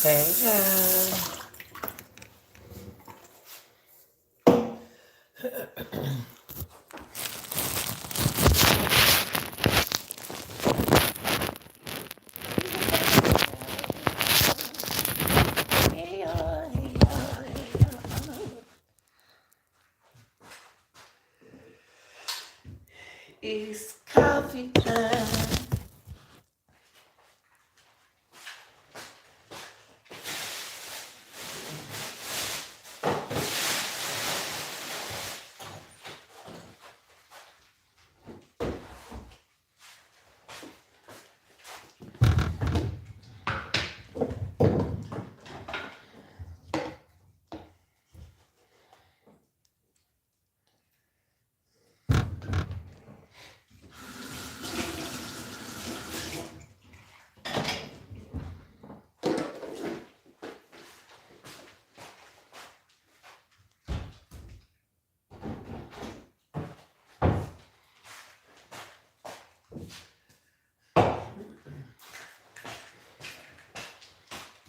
Hey, girl. Hey, y'all. Hey, y'all. Hey, y'all. It's coffee time.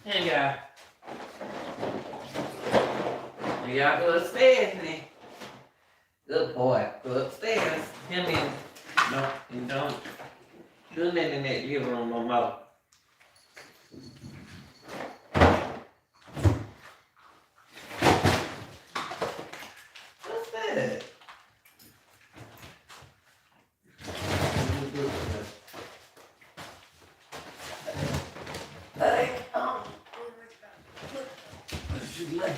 Hey, y'all. Y'all go upstairs now. Good boy. Go upstairs. Him in. No, you don't do nothing in that living room no more. What's that? Hey, what you like?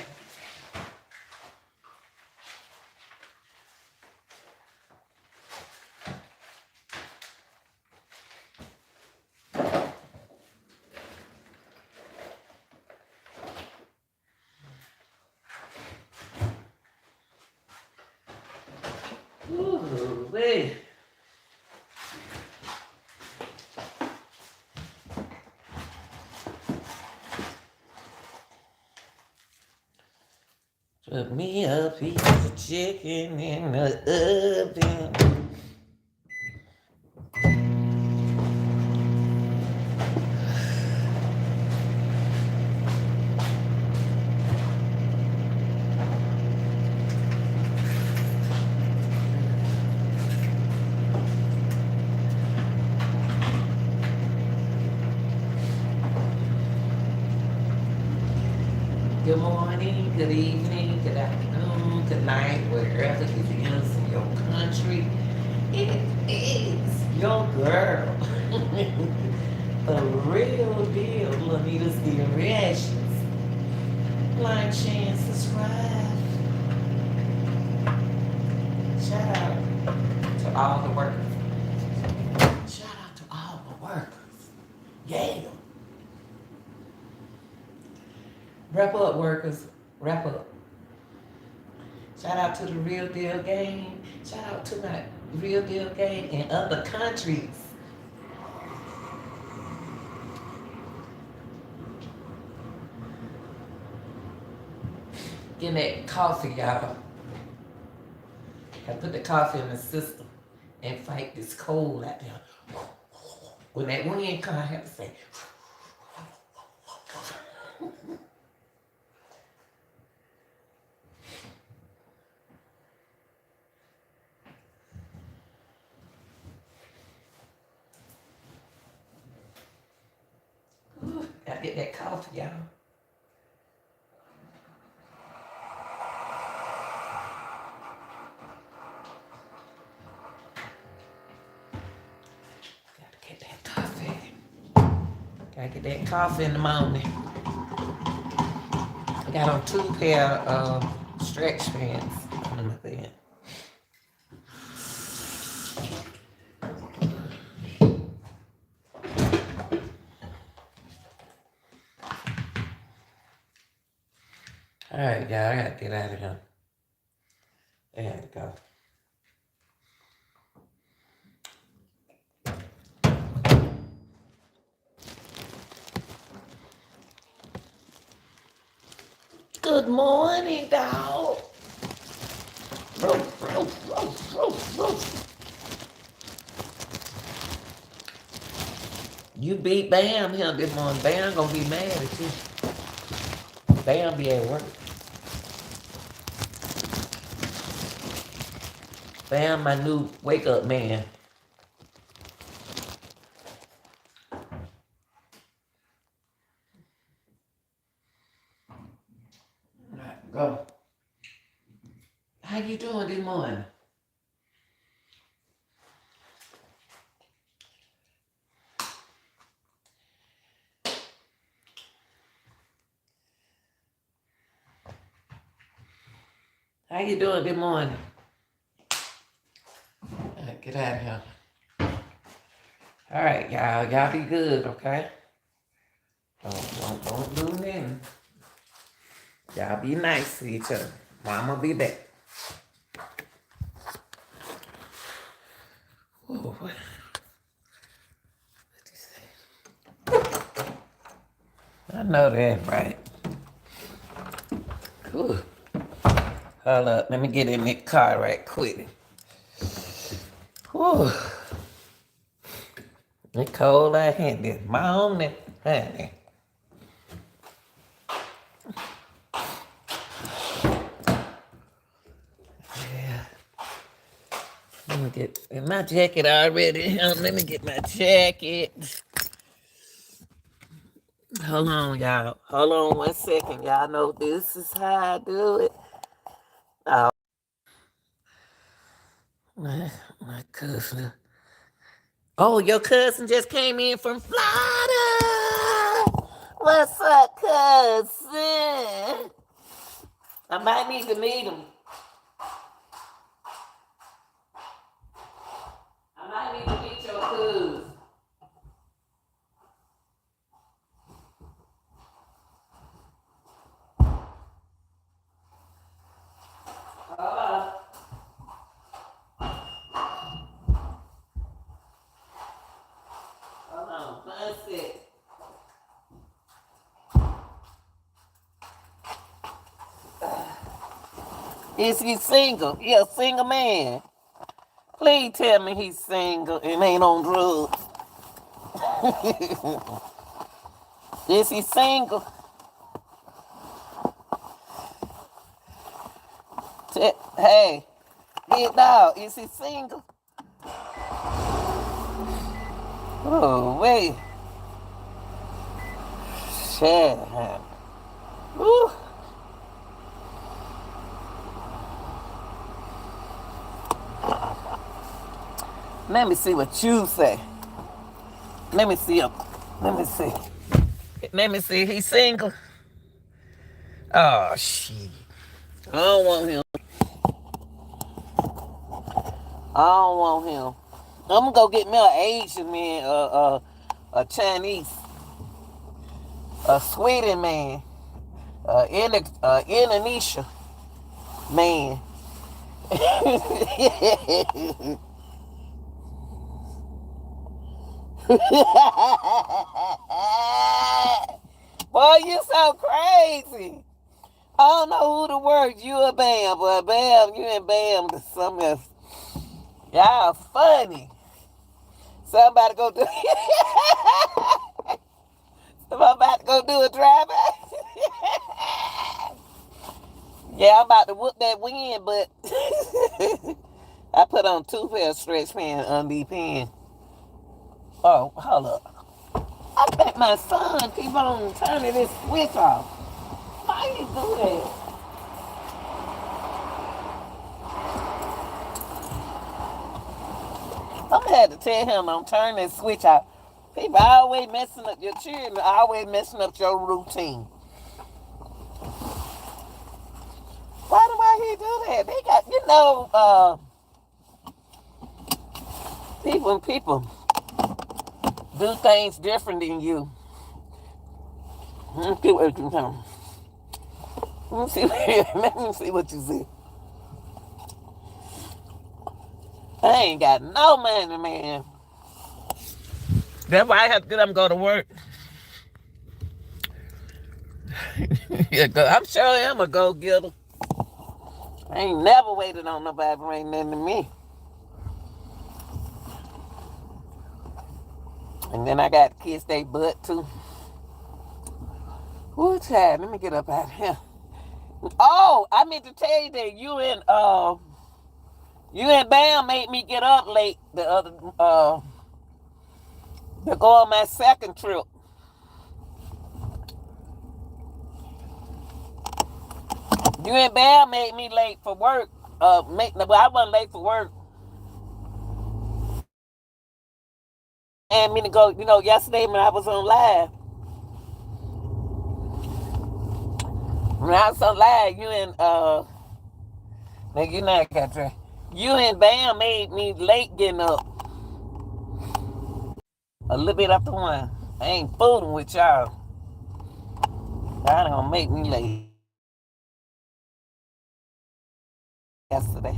Ooh, wait. Put me a piece of chicken in the oven. Good morning, good evening, good afternoon, good night, wherever it is in your country. It is your girl. The real deal, Lanita's Deal Reactions. Like, share, and subscribe. Shout out to all the workers. Shout out to all the workers. Yeah. Wrap up, workers. Wrap up. Shout out to the Real Deal Gang. Shout out to my Real Deal Gang in other countries. Getting that coffee, y'all. I put the coffee in the system and fight this cold out there. When that wind comes, I have to say, gotta get that coffee, y'all. Gotta get that coffee. Gotta get that coffee in the morning. I got on 2 pair of stretch pants under my bed. All right, y'all, I gotta get out of here. I gotta go. Good morning, dog. Roof, roof, roof, roof, roof. You beat Bam here this morning. Bam gonna be mad at you. Bam be at work. Bam, my new wake up man. All right, go. How you doing this morning? How you doing this morning? All right, get out of here. All right, y'all. Y'all be good, okay? Don't do nothing. Y'all be nice to each other. Mama be back. Ooh, what you say? I know that, right? Cool. Hold up, let me get in that car right quick. Whew. It's cold out here. This morning, honey. Yeah. Let me get my jacket already. Let me get my jacket. Hold on, y'all. Hold on 1 second. Y'all know this is how I do it. Oh, my cousin. Oh, your cousin just came in from Florida. What's up, cousin? I might need to meet him. I might need to meet your cousin. Hold on, 1 second. Is he single? He a single man. Please tell me he's single and ain't on drugs. Is he single? Hey, big dog, is he single? Oh, wait. Shit. Woo. Let me see what you say. Let me see. Let me see. Let me see. He's single. Oh, shit. I don't want him. I don't want him. I'm gonna go get me an Asian man, a Chinese, a Sweden man, Indonesia man. Boy, you so crazy. I don't know who to work. You or Bam, but Bam, you and Bam to something else. Y'all funny. Somebody go do somebody about to go do a drive-by. Yeah, I'm about to whoop that wind, but I put on 2 pair of stretch pants on these pants. Oh, hold up. I bet my son keep on turning this switch off. Why you do that? I'm gonna have to tell him don't turn this switch off. People always messing up your children, always messing up your routine. Why do he do that? They got, people do things different than you. Let me see what you say. Let me see what you see. I ain't got no money, man. That's why I have to get up and go to work. Yeah, I'm sure I'm a go-getter. I ain't never waited on nobody to bring nothing to me. And then I got to kiss their butt, too. Woo, child, let me get up out of here. Oh, I meant to tell you that you and Bam made me get up late the other to go on my second trip. You and Bam made me late for work. Well, I wasn't late for work. And me to go, yesterday when I was on live. When I was on live, now you know I got dressed. You and Bam made me late getting up. A little bit after one. I ain't fooling with y'all. Y'all gonna make me late yesterday.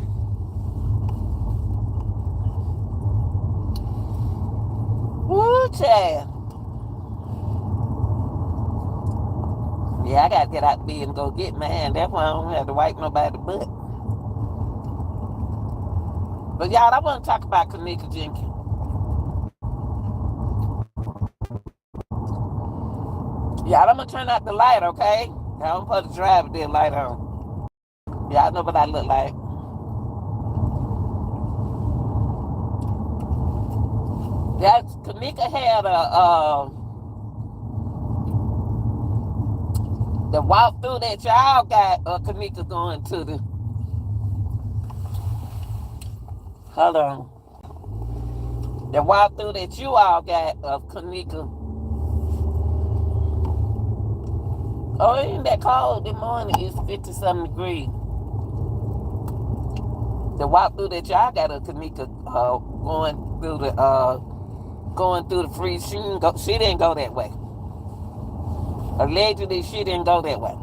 Woo, child. Yeah, I gotta get out the bed and go get mine. That's why I don't have to wipe nobody's butt. But y'all, I want to talk about Kanika Jenkins. Y'all, I'm gonna turn out the light, okay? Y'all don't put the driver dead light on. Y'all know what I look like. That Kanika had the walkthrough that y'all got. Kanika going to the. Hold on. The walkthrough that you all got of Kanika. Oh, ain't that cold this morning? It's 50-something degrees. The walkthrough that y'all got of Kanika going through the free. She didn't go that way. Allegedly, she didn't go that way.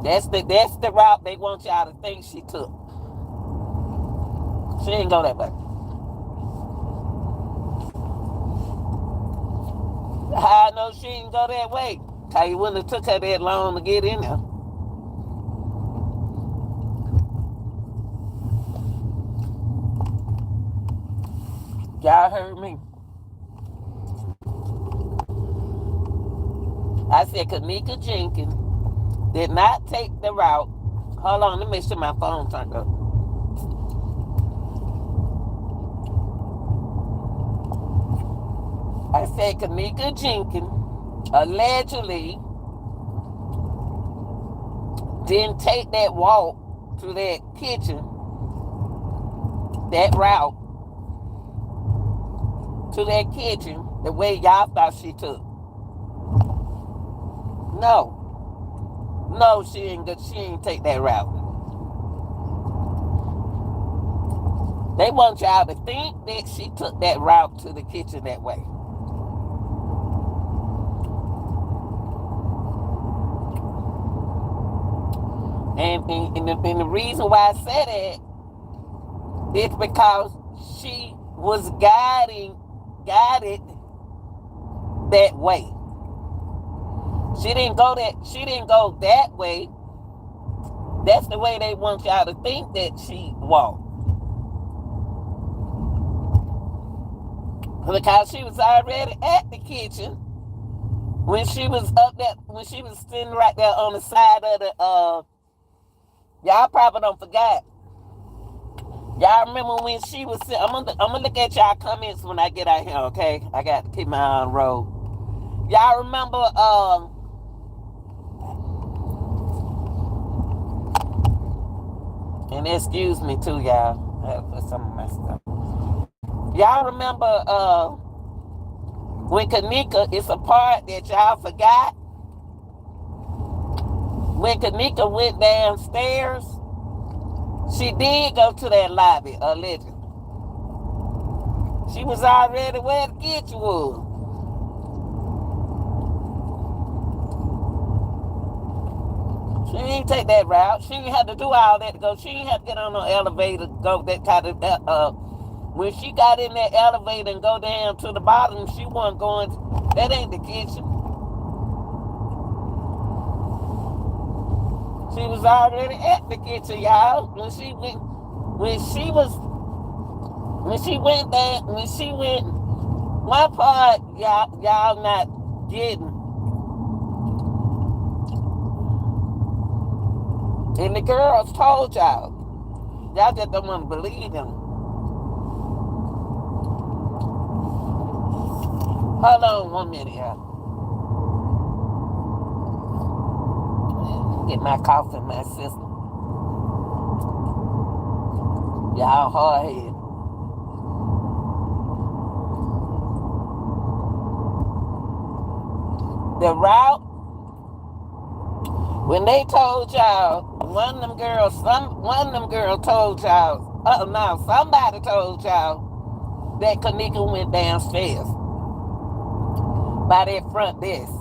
That's the route they want y'all to think she took. She didn't go that way. How I know she didn't go that way? Cause you wouldn't have took her that long to get in there. Y'all heard me. I said Kanika Jenkins did not take the route. Hold on, let me make sure my phone turned up. I said Kanika Jenkins allegedly didn't take that walk to that kitchen, that route to that kitchen the way y'all thought she took. No, she ain't take that route. They want y'all to think that she took that route to the kitchen that way. And the reason why I said that is because she was guided that way. She didn't go that way. That's the way they want y'all to think that she walked. Because she was already at the kitchen when she was sitting right there on the side of the y'all probably don't forget. Y'all remember when she was sitting? I'm gonna look at y'all comments when I get out here, okay? I got to keep my eye on road. Y'all remember and excuse me too, y'all. I have to put some of my stuff. Y'all remember when Kanika, it's a part that y'all forgot. When Kanika went downstairs, she did go to that lobby, allegedly. She was already where the kitchen was. She didn't take that route. She didn't have to do all that to go. She didn't have to get on no elevator, go that kind of when she got in that elevator and go down to the bottom, she wasn't going. That ain't the kitchen. She was already at the kitchen, y'all. When she went there, one part y'all not getting And the girls told y'all. Y'all just don't want to believe them. Hold on 1 minute, y'all. Get my cough in my system. Y'all hard head. The route, when they told y'all, one of them girls told y'all, no, somebody told y'all that Kanika went downstairs by that front desk.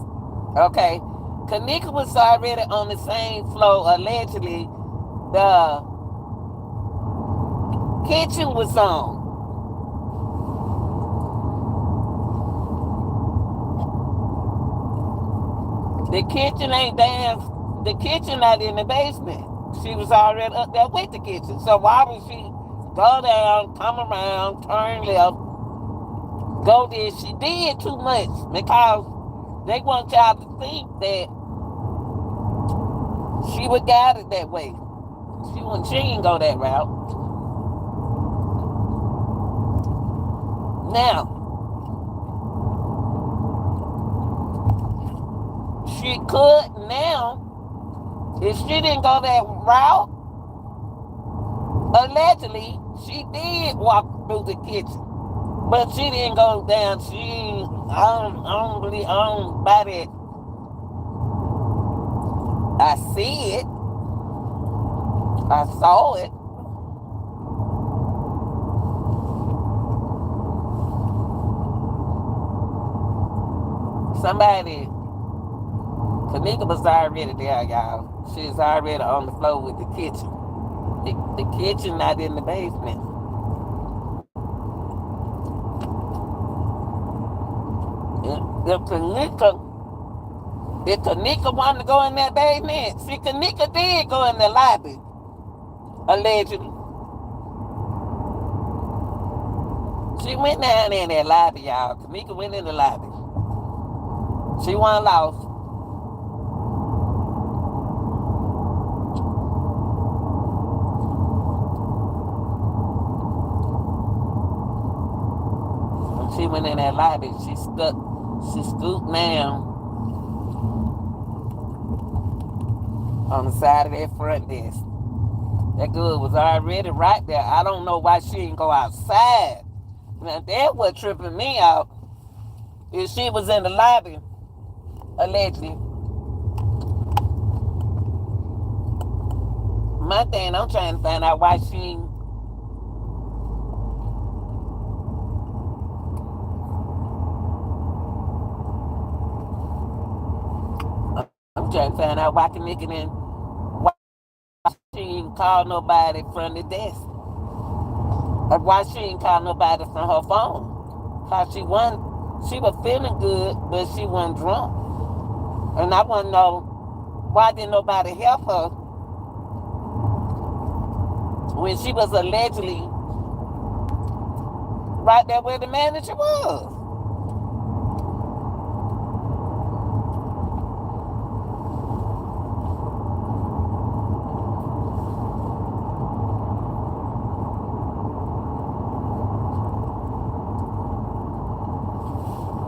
Okay? Kanika was already on the same floor, allegedly. The kitchen was on. The kitchen ain't down. The kitchen not in the basement. She was already up there with the kitchen. So why would she go down, come around, turn left, go there? She did too much because they want y'all to think that she would guide it that way. She didn't go that route. Now, she could now, if she didn't go that route, allegedly, she did walk through the kitchen. But she didn't go down. I don't buy that. I see it. I saw it. Somebody, Kanika was already there, y'all. She was already on the floor with the kitchen. The kitchen not in the basement. If Kanika wanted to go in that basement, see, Kanika did go in the lobby, allegedly. She went down in that lobby, y'all. Kanika went in the lobby. She wasn't lost. When she went in that lobby, she scooped down on the side of that front desk. That girl was already right there. I don't know why she didn't go outside. Now, that was tripping me out. If she was in the lobby, allegedly. My thing, I'm trying to find out why she. I'm trying to find out why Kanika didn't. Why she didn't call nobody from the desk. Or why she didn't call nobody from her phone. Cause she was feeling good, but she wasn't drunk. And I want to know, why didn't nobody help her when she was allegedly right there where the manager was?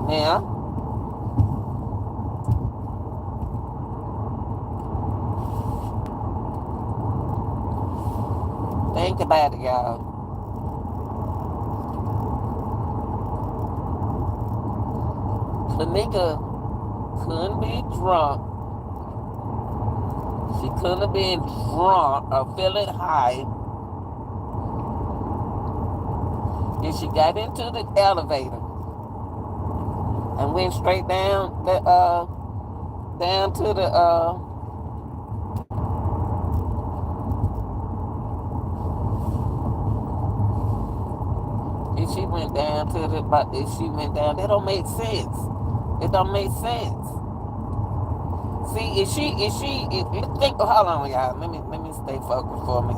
Now, think about it, y'all. Kanika couldn't be drunk. She couldn't have been drunk or feeling high. And she got into the elevator and went straight down to the if she went down to the, but if she went down, that don't make sense. It don't make sense. See, if you think, hold on, y'all. Let me stay focused for me.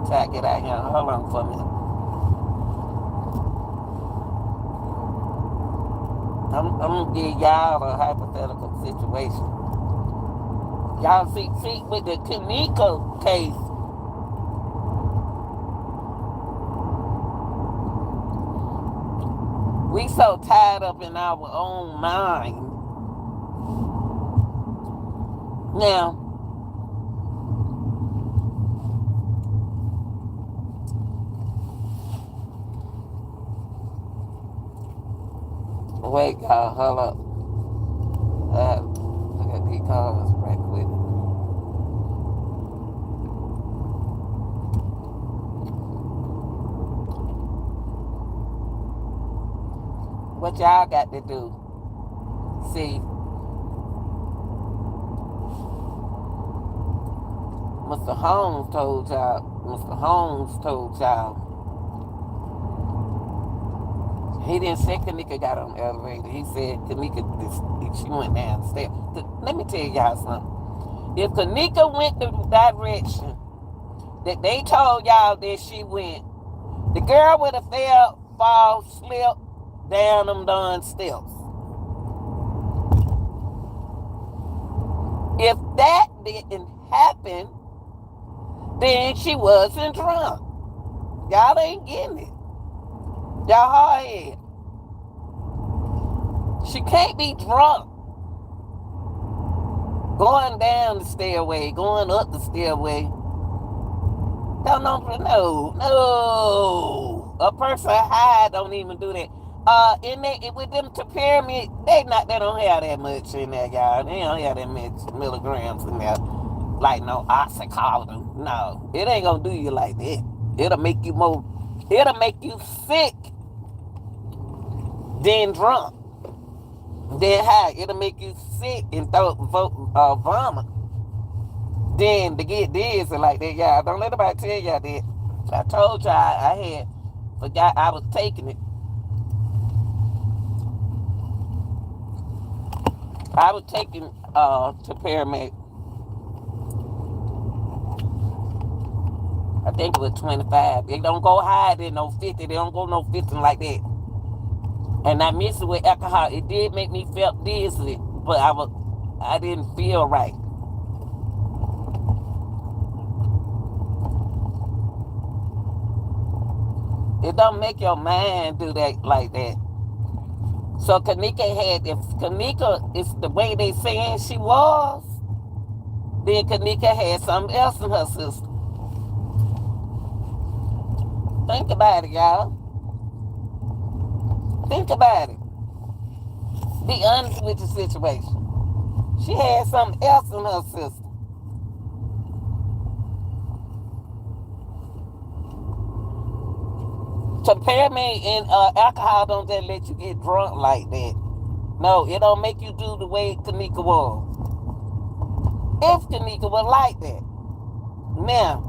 Try to get out here. Hold on for a minute. I'm gonna give y'all a hypothetical situation. Y'all see with the Kanika case, we so tied up in our own mind. Now, wait, y'all, hold up. Look at these calls right quick. What y'all got to do? See, Mr. Holmes told y'all, he didn't say Kanika got on the elevator. He said Kanika, she went down the stairs. Let me tell y'all something. If Kanika went the direction that they told y'all that she went, the girl would have slipped down them darn steps. If that didn't happen, then she wasn't drunk. Y'all ain't getting it. Y'all hard head. She can't be drunk. Going down the stairway, going up the stairway. No. A person high don't even do that. With them to pyramid, they don't have that much in there, y'all. They don't have that much milligrams in there. Like no oxycodone. No, it ain't gonna do you like that. It'll make you sick, then drunk, then high. It'll make you sick and vomit. Then to get dizzy like that, y'all. Don't let nobody tell y'all that. I told y'all I forgot I was taking it. I was taking to Paramedic. I think it was 25. They don't go higher than no 50. They don't go no 50 like that. And I mixed it with alcohol. It did make me feel dizzy, but I didn't feel right. It don't make your mind do that like that. So if Kanika is the way they saying she was, then Kanika had something else in her system. Think about it, y'all. Think about it. Be honest with the situation. She had something else in her system. Peppermint and alcohol don't just let you get drunk like that. No, it don't make you do the way Kanika was. If Kanika was like that. Now,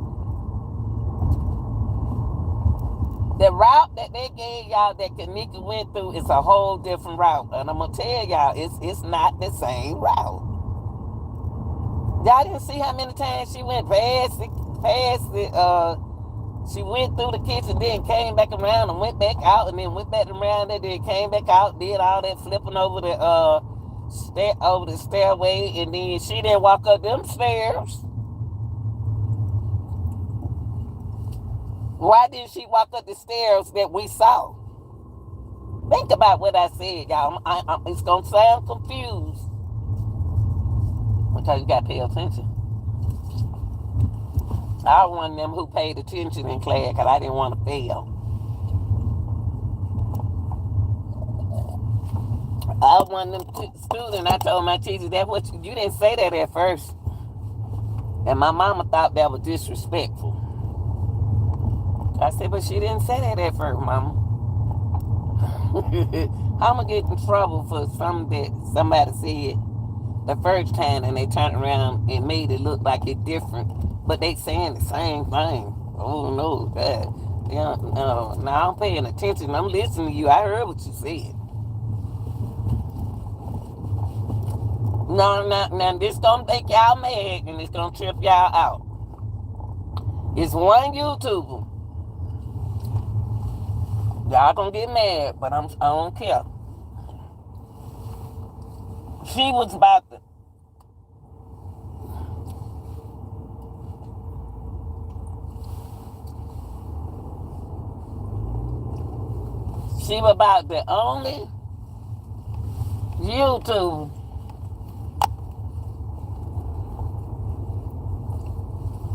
the route that they gave y'all that Kanika went through is a whole different route. And I'm going to tell y'all, it's not the same route. Y'all didn't see how many times she went past it. She went through the kitchen, then came back around and went back out, and then went back around and then came back out, did all that flipping over the stairway, and then she didn't walk up them stairs. Why didn't she walk up the stairs that we saw? Think about what I said, y'all. It's going to sound confused. Because you got to pay attention. I was one of them who paid attention in class because I didn't want to fail. I was one of them students. I told my teacher, "That's what you didn't say that at first." And my mama thought that was disrespectful. I said, "But she didn't say that at first, mama." I'm going to get in trouble for something that somebody said the first time and they turned around and made it look like it's different. But they saying the same thing. Oh, no, God. Yeah, no, I'm paying attention. I'm listening to you. I heard what you said. Now, this going to make y'all mad and it's going to trip y'all out. It's one YouTuber. Y'all going to get mad, but I don't care. She was about to... She was about the only YouTube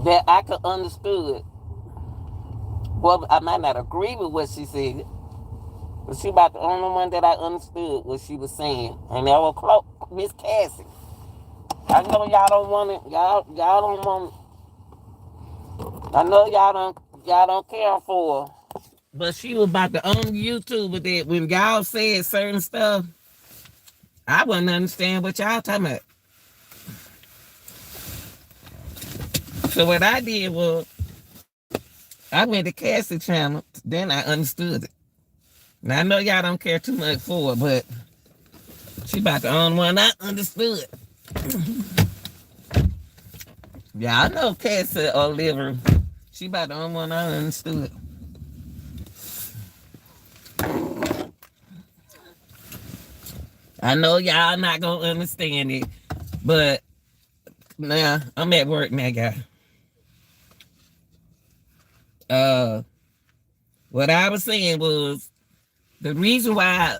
that I could understood. Well, I might not agree with what she said, but she about the only one that I understood what she was saying. And that was Miss Cassie. I know y'all don't want it. Y'all don't want it. I know y'all don't care for her. But she was about the only YouTuber that when y'all said certain stuff, I wouldn't understand what y'all talking about. So what I did was I went to Cassie channel, then I understood it. Now I know y'all don't care too much for it, but she about the only one I understood. Yeah, I know Cassie or Liver. She about the only one I understood. I know y'all not gonna understand it, but now I'm at work now, guy. What I was saying was the reason why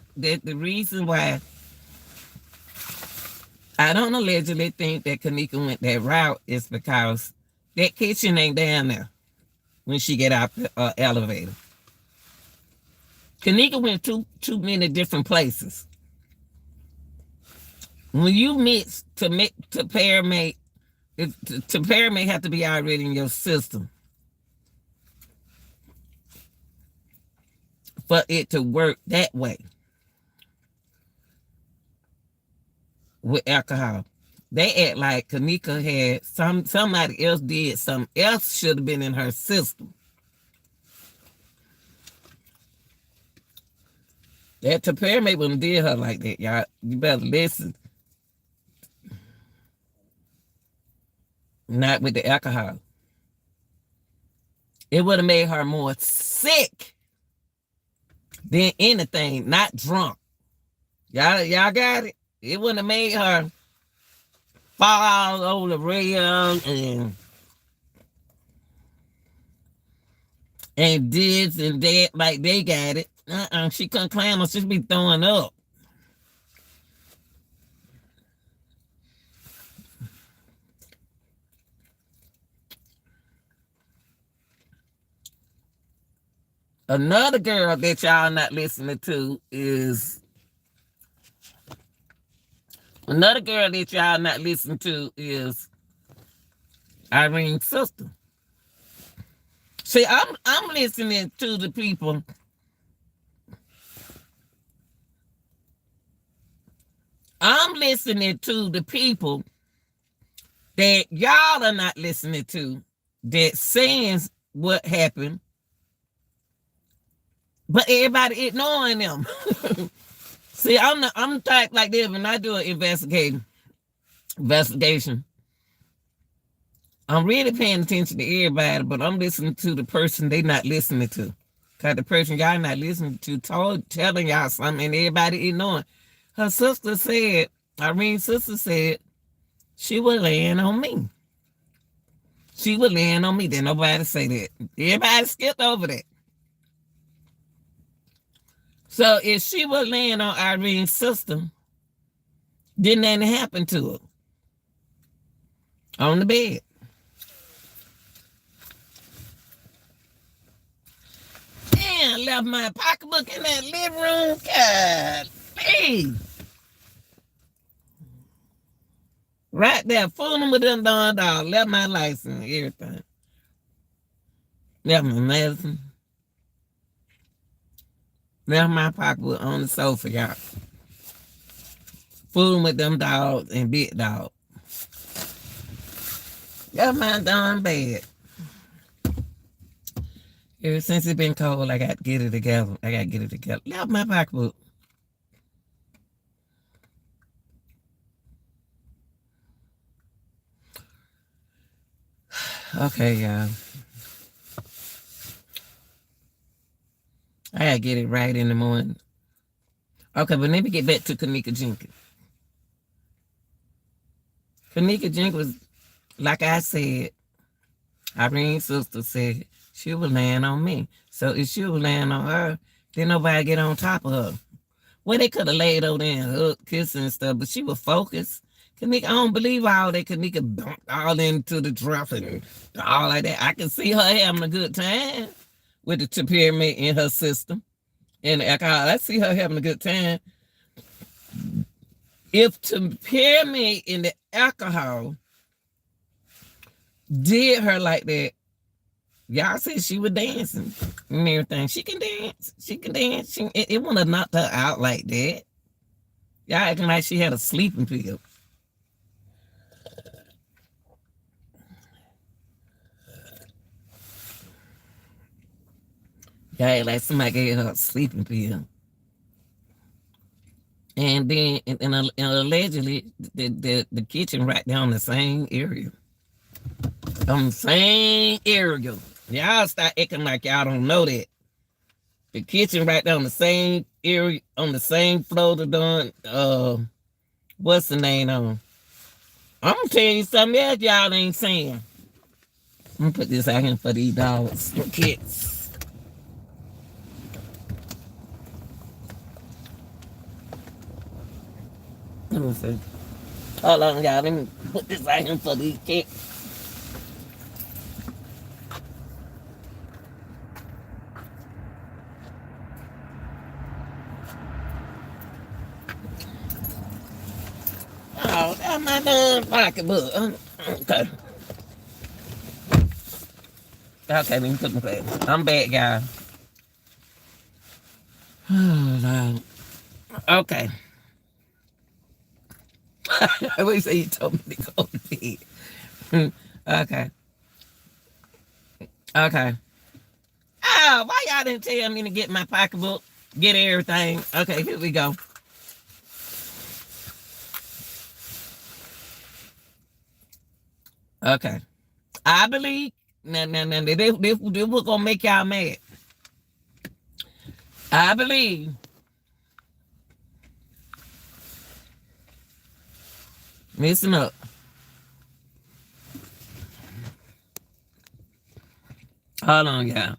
I don't allegedly think that Kanika went that route is because that kitchen ain't down there when she get out the elevator. Kanika went too many different places. When you mix to paramate, to paramate have to be already in your system for it to work that way with alcohol. They act like Kanika had somebody else did something else should have been in her system. That to paramate wouldn't did her like that, y'all. You better listen. Not with the alcohol. It would have made her more sick than anything, not drunk. Y'all got it? It wouldn't have made her fall over the rail and this and that like they got it. She couldn't climb her, she'd be throwing up. Another girl that y'all not listening to is Irene's sister. See, I'm listening to the people. I'm listening to the people that y'all are not listening to that saying what happened, but everybody ignoring them. See, I'm type like this when I do an investigation. I'm really paying attention to everybody, but I'm listening to the person they not listening to. Because the person y'all not listening to telling y'all something and everybody ignoring. Her sister said, Irene's sister said, she was laying on me. She was laying on me. Didn't nobody say that. Everybody skipped over that. So if she was laying on Irene's sister, didn't anything happen to her on the bed? Damn, left my pocketbook in that living room. God, please. Right there, fooling with them darn dogs. Left my license, everything. Left my medicine. Left my pocketbook on the sofa, y'all. Fooling with them dogs and big dogs. Left my darn bed. Ever since it's been cold, I got to get it together. Left my pocketbook. Okay, y'all. I gotta get it right in the morning. Okay, but let me get back to Kanika Jenkins. Kanika Jenkins, like I said, Irene's sister said she was laying on me. So if she was laying on her, Didn't nobody get on top of her. Well, they could have laid over there and hugged, kissing and stuff, but she was focused. Kanika, I don't believe all that. Kanika bumped all into the traffic and all like that. I can see her having a good time with the pyramid in her system and the alcohol. I see her having a good time. If the pyramid in the alcohol did her like that, y'all said she was dancing and everything. She can dance. She can dance. It wouldn't have knocked her out like that. Y'all acting like she had a sleeping pill. Y'all act like somebody gave her a sleeping pill. And then and allegedly the kitchen right down the same area. On the same area. Y'all start acting like y'all don't know that. The kitchen right down the same area, on the same floor to done, what's the name on? I'm gonna tell you something else y'all ain't saying. I'm gonna put this out here for these dogs, for kids. Let me see. Hold on, y'all. Let me put this out here for these kids. Oh, that's my damn pocketbook. Okay. Okay, let me put my back. I'm back, y'all. Oh, Lord. Okay. I always say you told me to go to bed. Okay. Okay. Oh, why y'all didn't tell me to get my pocketbook, get everything? Okay, here we go. Okay. I believe. No, this was gonna make y'all mad. I believe. Listen up. Hold on, y'all.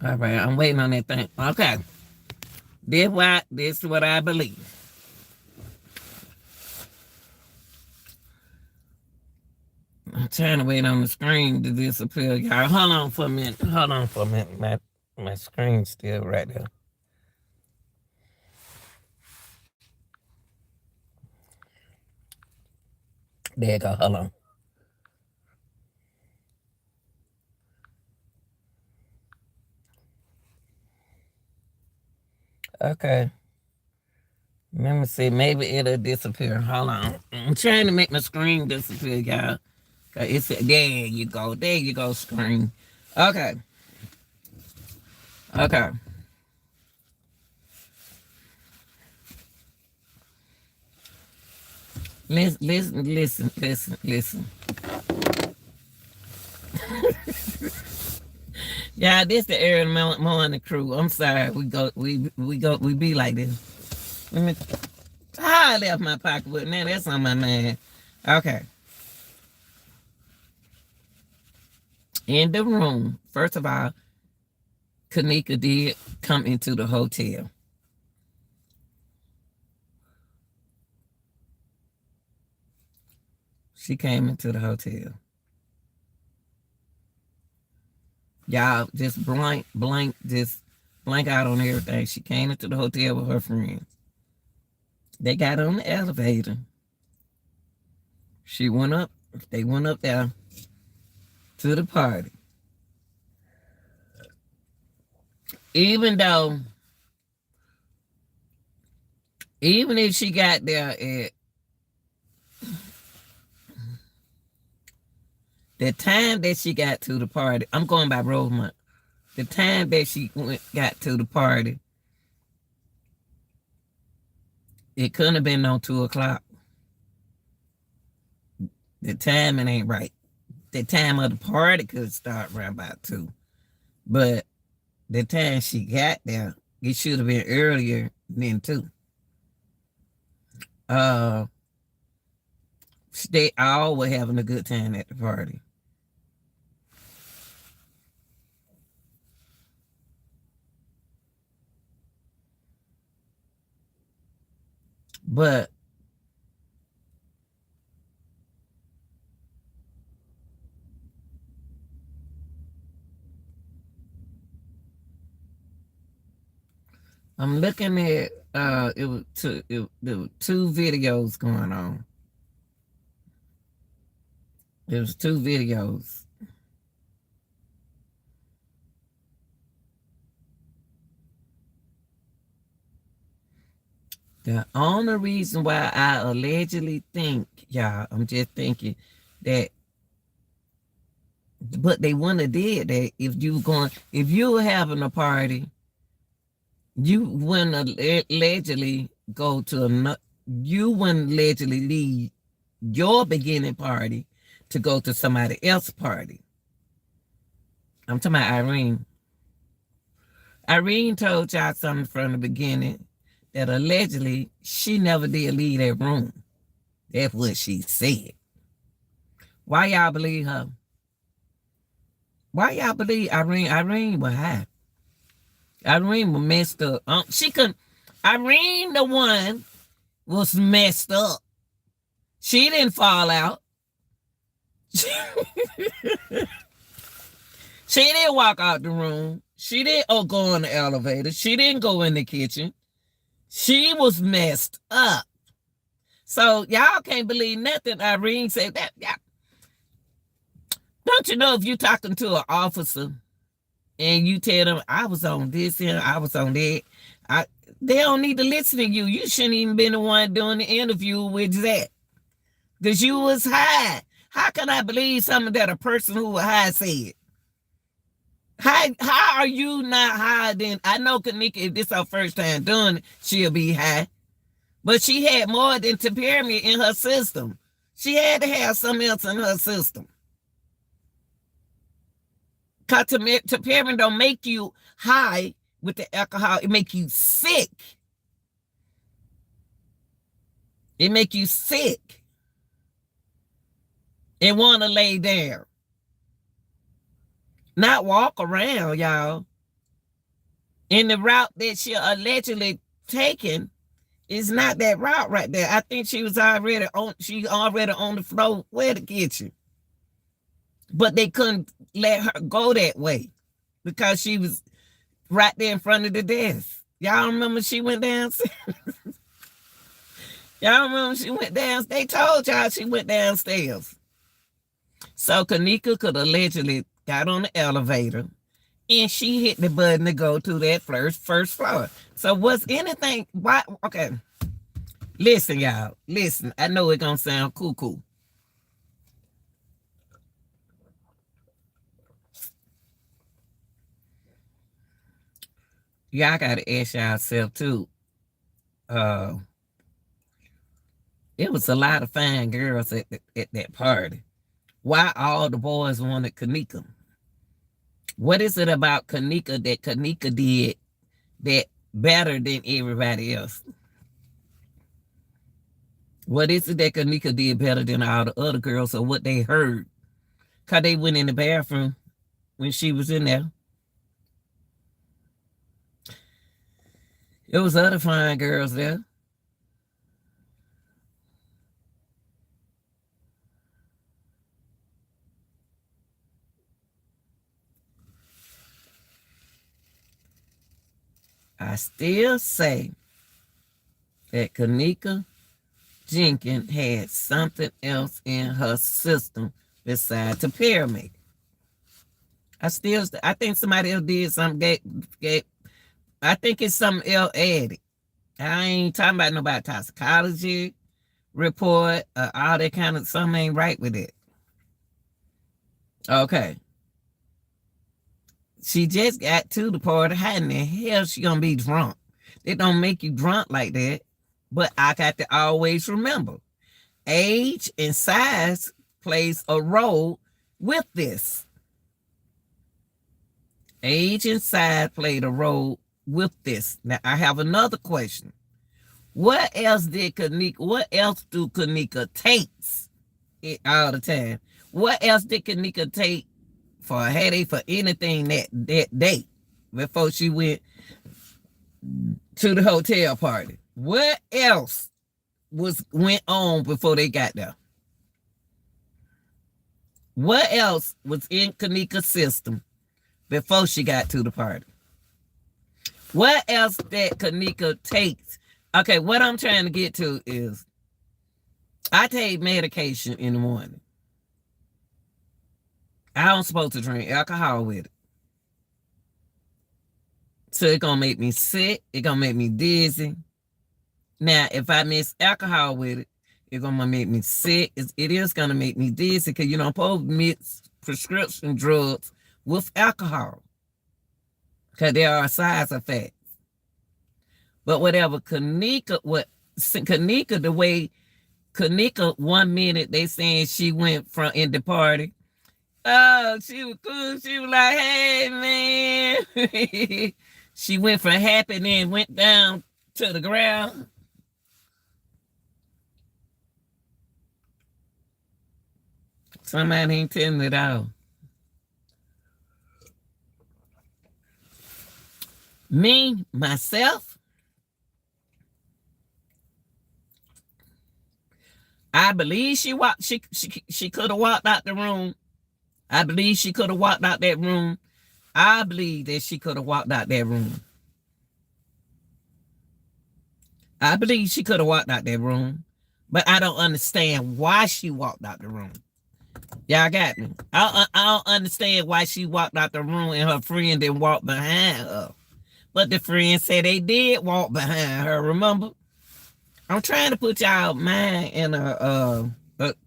All right, I'm waiting on that thing. Okay. This is what I believe. I'm trying to wait on the screen to disappear, y'all. Hold on for a minute. Hold on for a minute. My screen's still right there. There you go. Hold on. Okay. Let me see. Maybe it'll disappear. Hold on. I'm trying to make my screen disappear, y'all. It's there you go. There you go, screen. Okay. Okay. Listen. Yeah, this the Aaron morning crew. I'm sorry. We be like this. Let me. I left my pocketbook. Now that's on my mind. Okay. In the room, first of all, Kanika did come into the hotel. She came into the hotel. Y'all just just blank out on everything. She came into the hotel with her friends. They got on the elevator. She went up. They went up there to the party. Even if she got there at the time that she got to the party, I'm going by Rosemont. The time that she got to the party, it couldn't have been no 2:00. The timing ain't right. The time of the party could start around about 2. But the time she got there, it should have been earlier than 2. They all were having a good time at the party. But I'm looking at there were two videos going on. There was two videos. The only reason why I allegedly think, y'all, I'm just thinking that, but they wouldn't have did that if you were having a party, you wouldn't allegedly go to you wouldn't allegedly leave your beginning party to go to somebody else's party. I'm talking about Irene. Irene told y'all something from the beginning that allegedly she never did leave that room. That's what she said. Why y'all believe her? Why y'all believe Irene? Irene was high. Irene was messed up. She couldn't. Irene, the one, was messed up. She didn't fall out. She didn't walk out the room. She didn't go in the elevator. She didn't go in the kitchen. She was messed up. So y'all can't believe nothing Irene said. That don't you know if you're talking to an officer and you tell them I was on this and I was on that, they don't need to listen to you. You shouldn't even been the one doing the interview with that. Because you was high. How can I believe something that a person who was high said? How are you not high then? I know Kanika, if this her first time doing it, she'll be high. But she had more than temperament in her system. She had to have something else in her system. Because temperament don't make you high with the alcohol. It make you sick. It make you sick. And want to lay down. Not walk around, y'all. And the route that she allegedly taken is not that route right there. I think she was already on the floor where the kitchen. But they couldn't let her go that way because she was right there in front of the desk. Y'all remember she went downstairs? Y'all remember she went downstairs? They told y'all she went downstairs. So Kanika could allegedly got on the elevator and she hit the button to go to that first floor. So was anything, why? Okay. Listen, y'all. Listen, I know it's going to sound cuckoo. Y'all got to ask yourself too. It was a lot of fine girls at that party. Why all the boys wanted Kanika? What is it about Kanika that Kanika did that better than everybody else? What is it that Kanika did better than all the other girls or what they heard? Because they went in the bathroom when she was in there. It was other fine girls there. I still say that Kanika Jenkins had something else in her system besides the pyramid. I think somebody else did something. I think it's something else added. I ain't talking about nobody toxicology report, all that kind of something ain't right with it. Okay. She just got to the party. How in the hell she gonna be drunk? They don't make you drunk like that. But I got to always remember, age and size plays a role with this. Age and size played a role with this. Now I have another question. What else do Kanika takes all the time? What else did Kanika take for a headache for anything that day before she went to the hotel party? What else went on before they got there? What else was in Kanika's system before she got to the party? What else that Kanika takes? Okay, what I'm trying to get to is I take medication in the morning. I don't supposed to drink alcohol with it. So it's going to make me sick. It's going to make me dizzy. Now, if I mix alcohol with it, it's going to make me sick. It is going to make me dizzy because you don't supposed to mix prescription drugs with alcohol because there are side effects. But whatever, Kanika, the way Kanika, 1 minute they saying she went from in the party. Oh, she was cool. She was like, hey, man. She went from happy and then went down to the ground. Somebody ain't telling it all. Me, myself, I believe she could have walked out the room. I believe she could have walked out that room. I believe that she could have walked out that room. I believe she could have walked out that room. But I don't understand why she walked out the room. Y'all got me. I don't understand why she walked out the room and her friend didn't walk behind her. But the friend said they did walk behind her, remember? I'm trying to put y'all mind in a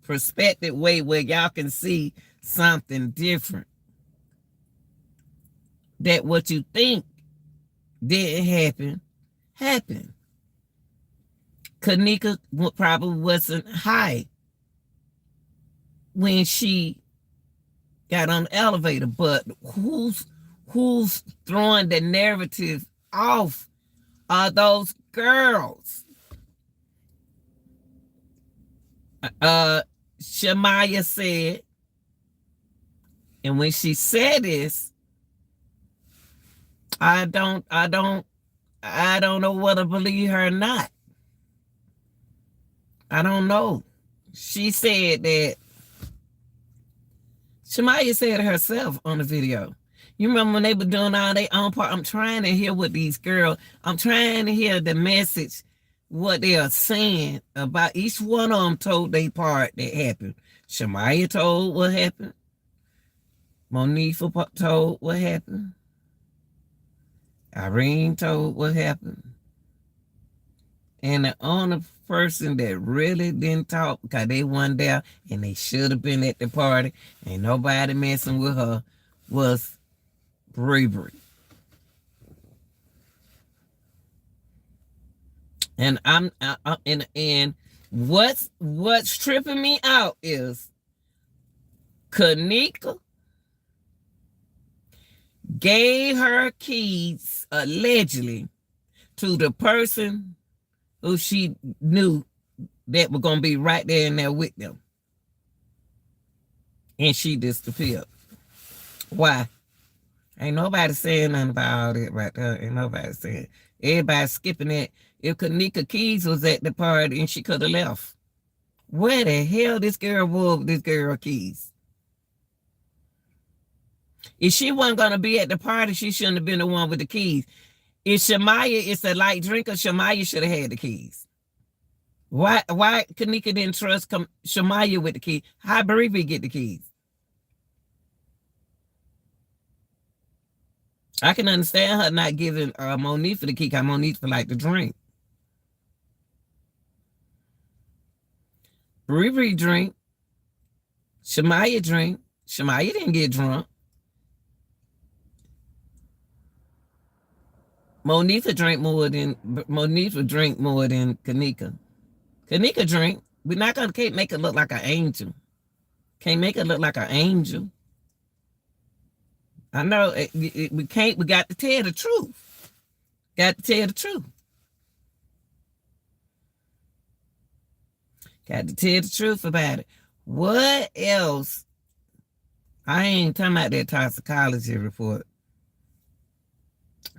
perspective way where y'all can see something different. That what you think didn't happen, happened. Kanika probably wasn't high when she got on the elevator, but who's throwing the narrative off are those girls. Shamaya said, and when she said this, I don't know whether to believe her or not. I don't know. She said that Shamaya said it herself on the video. You remember when they were doing all their own part? I'm trying to hear what these girls, I'm trying to hear the message, what they are saying about each one of them told their part that happened. Shamaya told what happened. Monifa told what happened. Irene told what happened. And the only person that really didn't talk, because they weren't there and they should have been at the party, ain't nobody messing with her, was Bravery. And and what's tripping me out is Kanika gave her keys allegedly to the person who she knew that was going to be right there in there with them. And she disappeared. Why? Ain't nobody saying nothing about all that right there. Ain't nobody saying. Everybody skipping it. If Kanika Keys was at the party and she could have left. Where the hell this girl was with this girl Keys? If she wasn't going to be at the party, she shouldn't have been the one with the keys. If Shamaya is a light drinker, Shamaya should have had the keys. Why Kanika didn't trust Shamaya with the keys? How Bereavy get the keys? I can understand her not giving Monifa the key, because Monifa like to drink. Bereavy drink. Shamaya drink. Shamaya didn't get drunk. Monifa drink more than Kanika. Kanika drink. We're not gonna can't make it look like an angel. Can't make it look like an angel. I know we can't. We got to tell the truth. Got to tell the truth. Got to tell the truth about it. What else? I ain't talking about that toxicology report.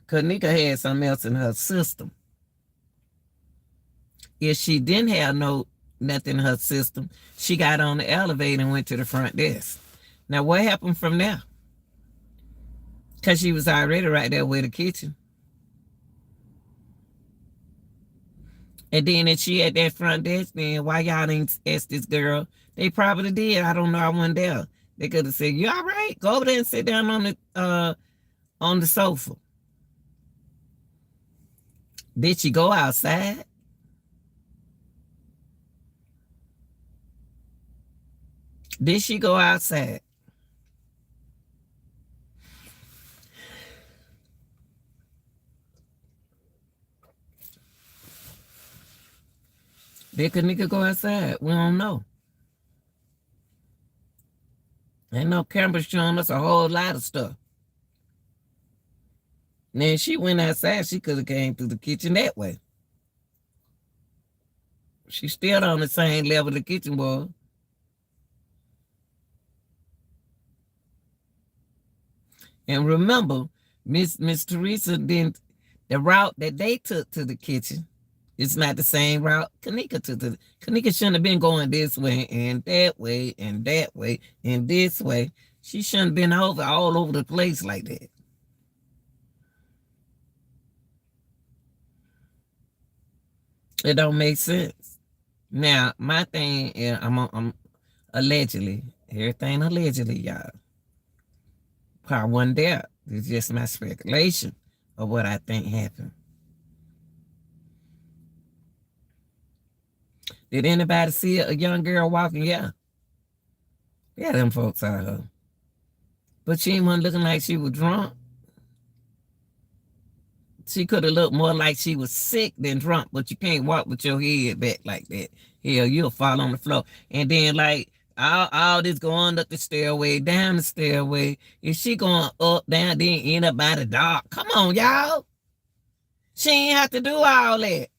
Kanika had something else in her system. If she didn't have nothing in her system, she got on the elevator and went to the front desk. Now, what happened from there? Because she was already right there with the kitchen. And then if she at that front desk, then why y'all didn't ask this girl? They probably did. I don't know. I wasn't there. They could have said, "You all right? Go over there and sit down on the sofa." Did she go outside? Did she go outside? Did Kanika go outside? We don't know. Ain't no camera showing us a whole lot of stuff. Then she went outside. She could have came through the kitchen that way. She's still on the same level the kitchen was. And remember, Miss Teresa didn't. The route that they took to the kitchen, it's not the same route Kanika took. Kanika shouldn't have been going this way and that way and that way and this way. She shouldn't have been all over the place like that. It don't make sense. Now, my thing is, I'm allegedly, everything allegedly, y'all. Probably wasn't there. It's just my speculation of what I think happened. Did anybody see a young girl walking? Yeah. Yeah, them folks saw her. But she wasn't looking like she was drunk. She could have looked more like she was sick than drunk, but you can't walk with your head back like that. Hell, you'll fall on the floor. And then, like, all this going up the stairway, down the stairway. If she going up, down, then end up by the dark. Come on, y'all. She ain't have to do all that.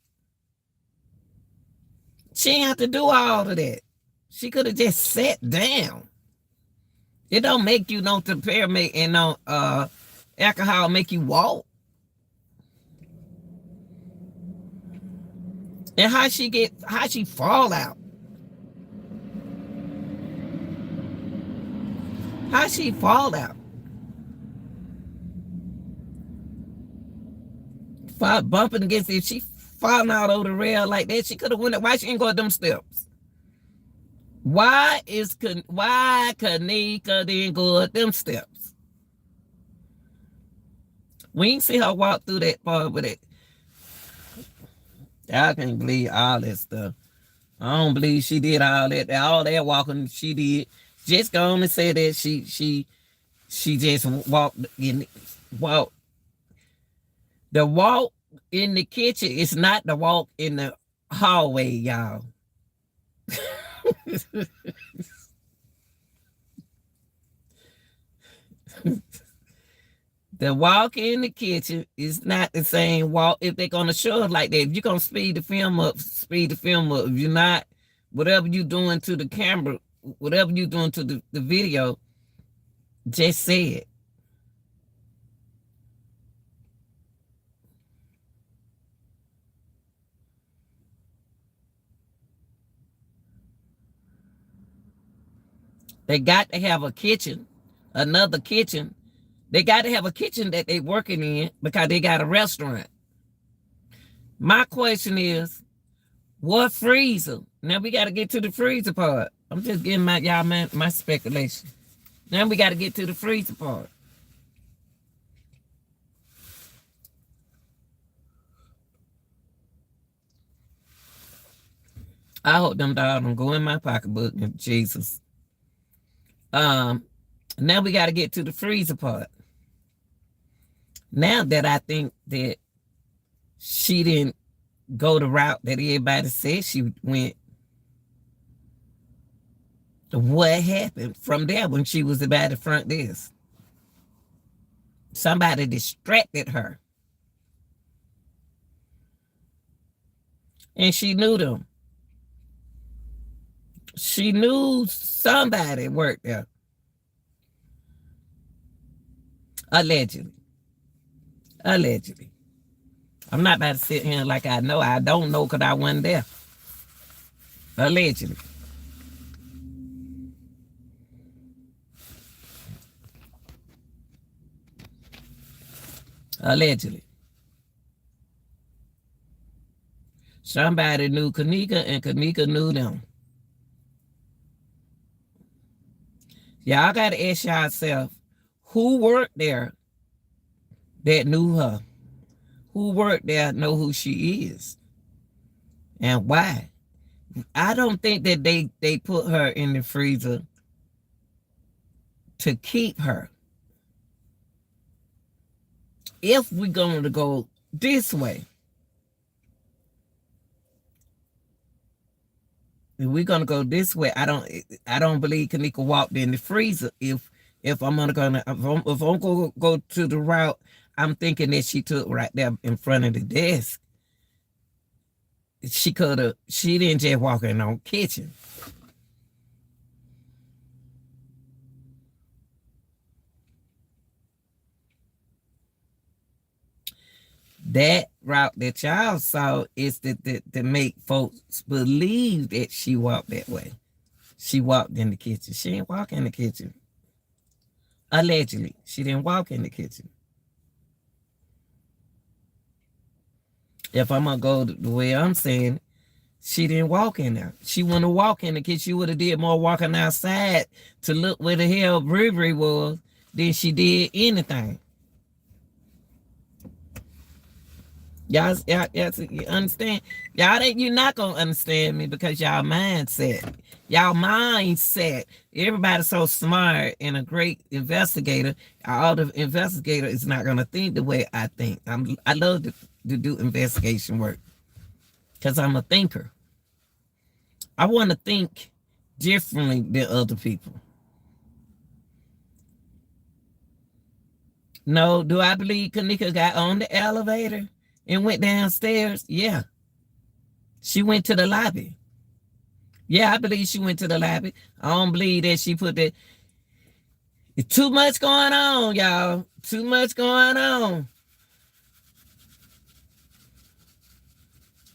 She ain't have to do all of that. She could have just sat down. It don't make you no temperament and no alcohol make you walk. And how she fall out? How she fall out? Bumping against it. She falling out over the rail like that. She could have went. Why she ain't go up them steps? Why Kanika didn't go up them steps? We ain't see her walk through that part with it. I can't believe all that stuff. I don't believe she did all that walking she did. Just go on and say that she just walked. The walk in the kitchen is not the walk in the hallway, y'all. The walk in the kitchen is not the same walk if they're gonna show it like that. If you're gonna speed the film up, speed the film up. If you're not, whatever you're doing to the camera, whatever you're doing to the video, just say it. They got to have a kitchen, another kitchen. They got to have a kitchen that they working in because they got a restaurant. My question is, what freezer? Now we got to get to the freezer part. I'm just giving my speculation. Now we got to get to the freezer part. I hope them dollars don't go in my pocketbook, Jesus. Now we got to get to the freezer part. Now that I think that she didn't go the route that everybody said she went, what happened from there when she was by the front desk? Somebody distracted her. And she knew them. She knew somebody worked there. Allegedly. I'm not about to sit here like I know. I don't know because I wasn't there. Allegedly. Allegedly. Somebody knew Kanika and Kanika knew them. Y'all got to ask yourself, who worked there that knew her? Who worked there know who she is? And why? I don't think that they put her in the freezer to keep her. If we're going to go this way, if we're gonna go this way, I don't believe Kanika walked in the freezer. If I'm gonna go to the route, I'm thinking that she took right there in front of the desk. She didn't just walk in on kitchen. That route that y'all saw is to make folks believe that she walked that way. She walked in the kitchen. She didn't walk in the kitchen. Allegedly, she didn't walk in the kitchen. If I'm gonna go the way I'm saying, she didn't walk in there. She wouldn't walk in the kitchen. She would have did more walking outside to look where the hell Brewery was than she did anything. Y'all, you understand? You're not gonna understand me because y'all mindset. Everybody's so smart and a great investigator. All the investigator is not gonna think the way I think. I love to do investigation work because I'm a thinker. I want to think differently than other people. No, do I believe Kanika got on the elevator and went downstairs? Yeah. She went to the lobby. Yeah, I believe she went to the lobby. I don't believe that she put that. It's too much going on, y'all. Too much going on.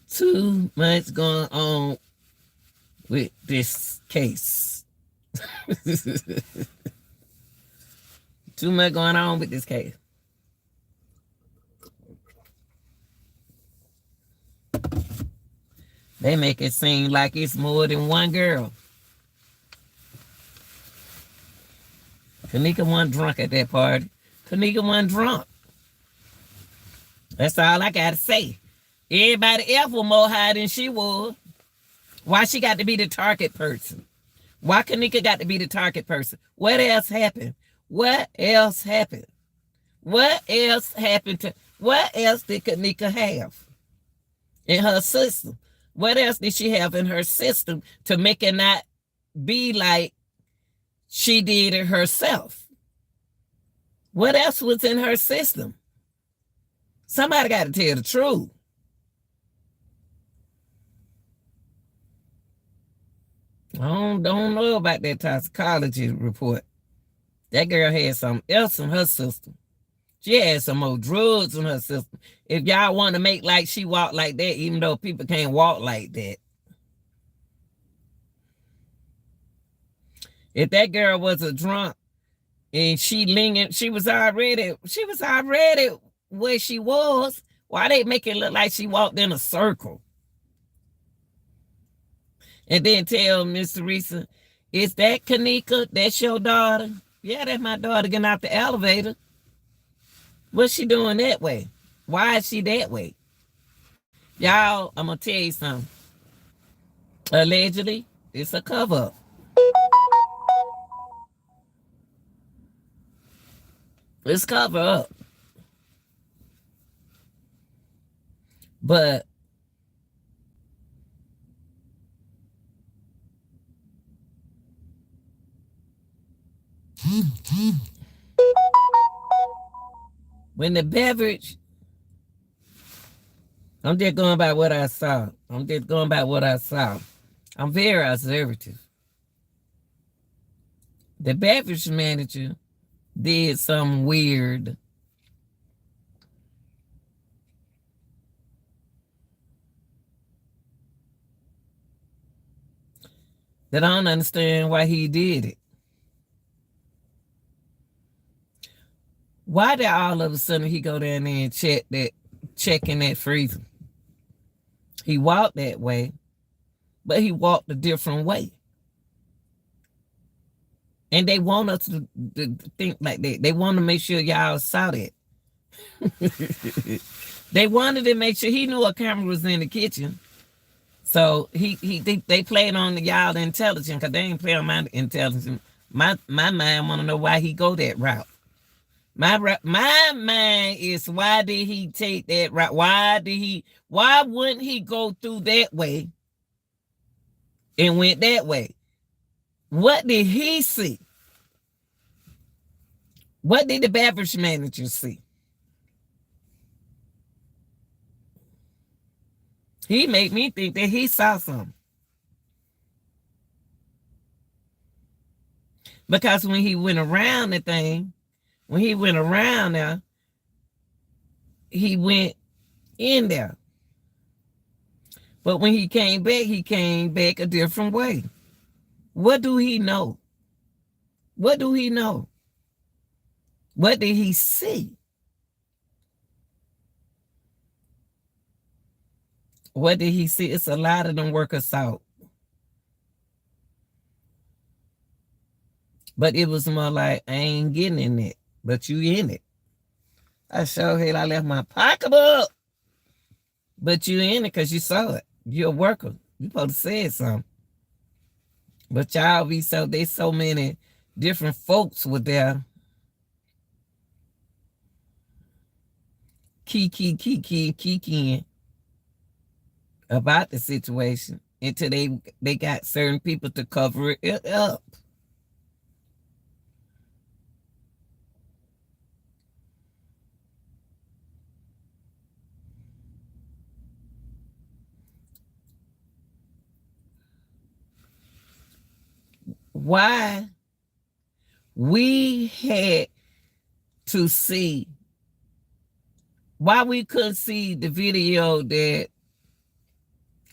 Too much going on with this case. Too much going on with this case. They make it seem like it's more than one girl. Kanika wasn't drunk at that party. Kanika wasn't drunk. That's all I gotta say. Everybody else was more high than she was. Why she got to be the target person? Why Kanika got to be the target person? What else happened? What else happened? What else happened to? What else did Kanika have in her system? What else did she have in her system to make it not be like she did it herself? What else was in her system? Somebody got to tell the truth. I don't know about that toxicology report. That girl had something else in her system. She had some more drugs in her system. If y'all want to make like she walked like that, even though people can't walk like that. If that girl was a drunk and she lingered, she was already where she was. Why they make it look like she walked in a circle? And then tell Miss Teresa, is that Kanika? That's your daughter? Yeah, that's my daughter getting out the elevator. What's she doing that way? Why is she that way? Y'all, I'm going to tell you something. Allegedly, it's a cover-up. It's cover-up. But when the beverage, I'm just going by what I saw. I'm very observative. The beverage manager did something weird. That I don't understand why he did it. Why did all of a sudden he go down there and check in that freezer? He walked that way, but he walked a different way. And they want us to think like that. They want to make sure y'all saw that. They wanted to make sure he knew a camera was in the kitchen. So they played on y'all intelligence because they ain't play on my intelligence. My mind want to know why he go that route. My mind is why did he take that route? Why wouldn't he go through that way and went that way? What did he see? What did the beverage manager see? He made me think that he saw something. Because when he went around the thing, when he went around there, he went in there. But when he came back a different way. What do he know? What do he know? What did he see? What did he see? It's a lot of them work us out. But it was more like, I ain't getting in it, but you in it. I sure hate I left my pocketbook. But you in it because you saw it. You're a worker. You supposed to say something. But y'all be there's so many different folks with their keying about the situation until they got certain people to cover it up. Why we had to see, why we couldn't see the video that,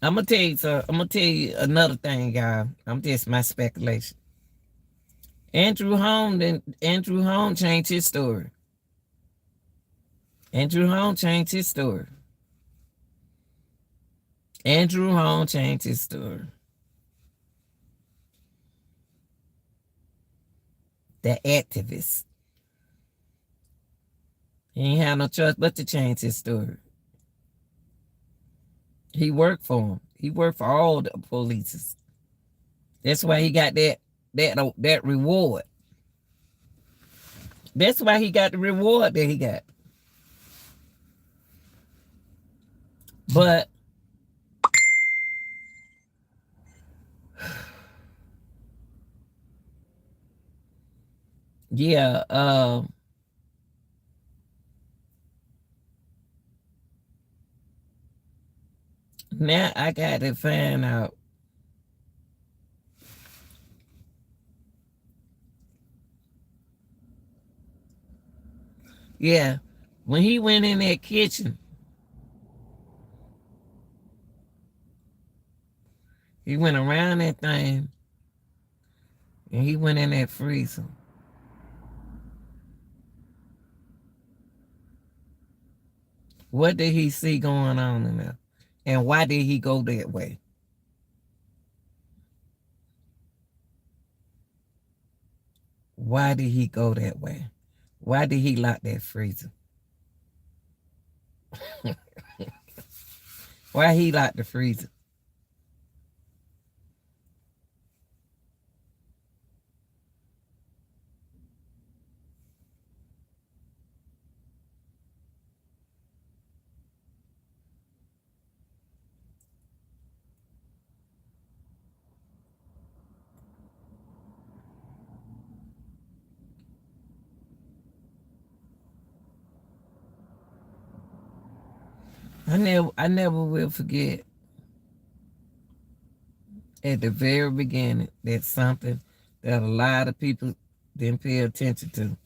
I'm gonna tell you another thing, y'all. I'm just my speculation. Andrew Holm changed his story. Andrew Holm changed his story. Andrew Holm changed his story. The activist. He ain't had no choice but to change his story. He worked for him. He worked for all the police. That's why he got that reward. That's why he got the reward that he got. But yeah, now I got to find out. Yeah, when he went in that kitchen, he went around that thing and he went in that freezer. What did he see going on in there? And why did he go that way? Why did he go that way? Why did he lock that freezer? Why he locked the freezer? I never will forget at the very beginning that's something that a lot of people didn't pay attention to.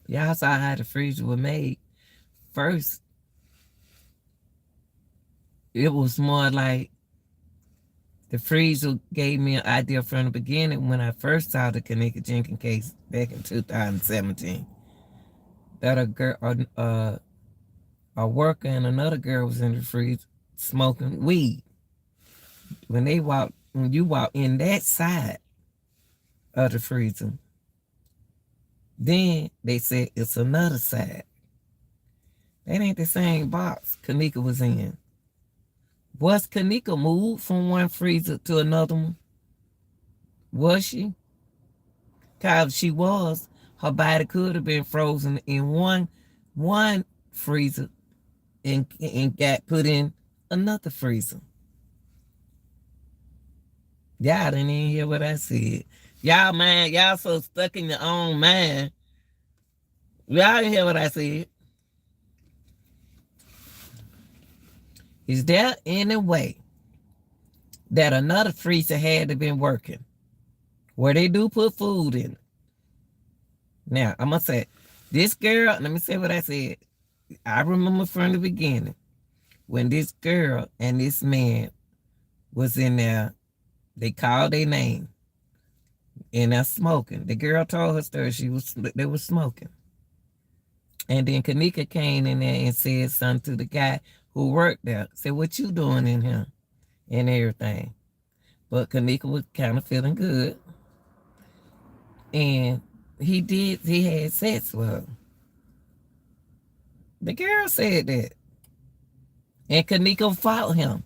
Y'all saw how the freezer was made. First, it was more like the freezer gave me an idea from the beginning when I first saw the Kanika Jenkins case back in 2017 that a worker and another girl was in the freezer smoking weed. When you walk in that side of the freezer, then they said it's another side. That ain't the same box Kanika was in. Was Kanika moved from one freezer to another one? Was she? Because she was, her body could have been frozen in one freezer and got put in another freezer. Y'all didn't even hear what I said. Y'all so stuck in your own mind. Y'all didn't hear what I said. Is there any way that another freezer had to been working where they do put food in it? Now, I'm going to say, this girl, let me say what I said. I remember from the beginning when this girl and this man was in there, they called their name and they're smoking. The girl told her story, they were smoking. And then Kanika came in there and said something to the guy who worked there. Said, what you doing in here? And everything. But Kanika was kind of feeling good. And he had sex with her. The girl said that. And Kanika fought him.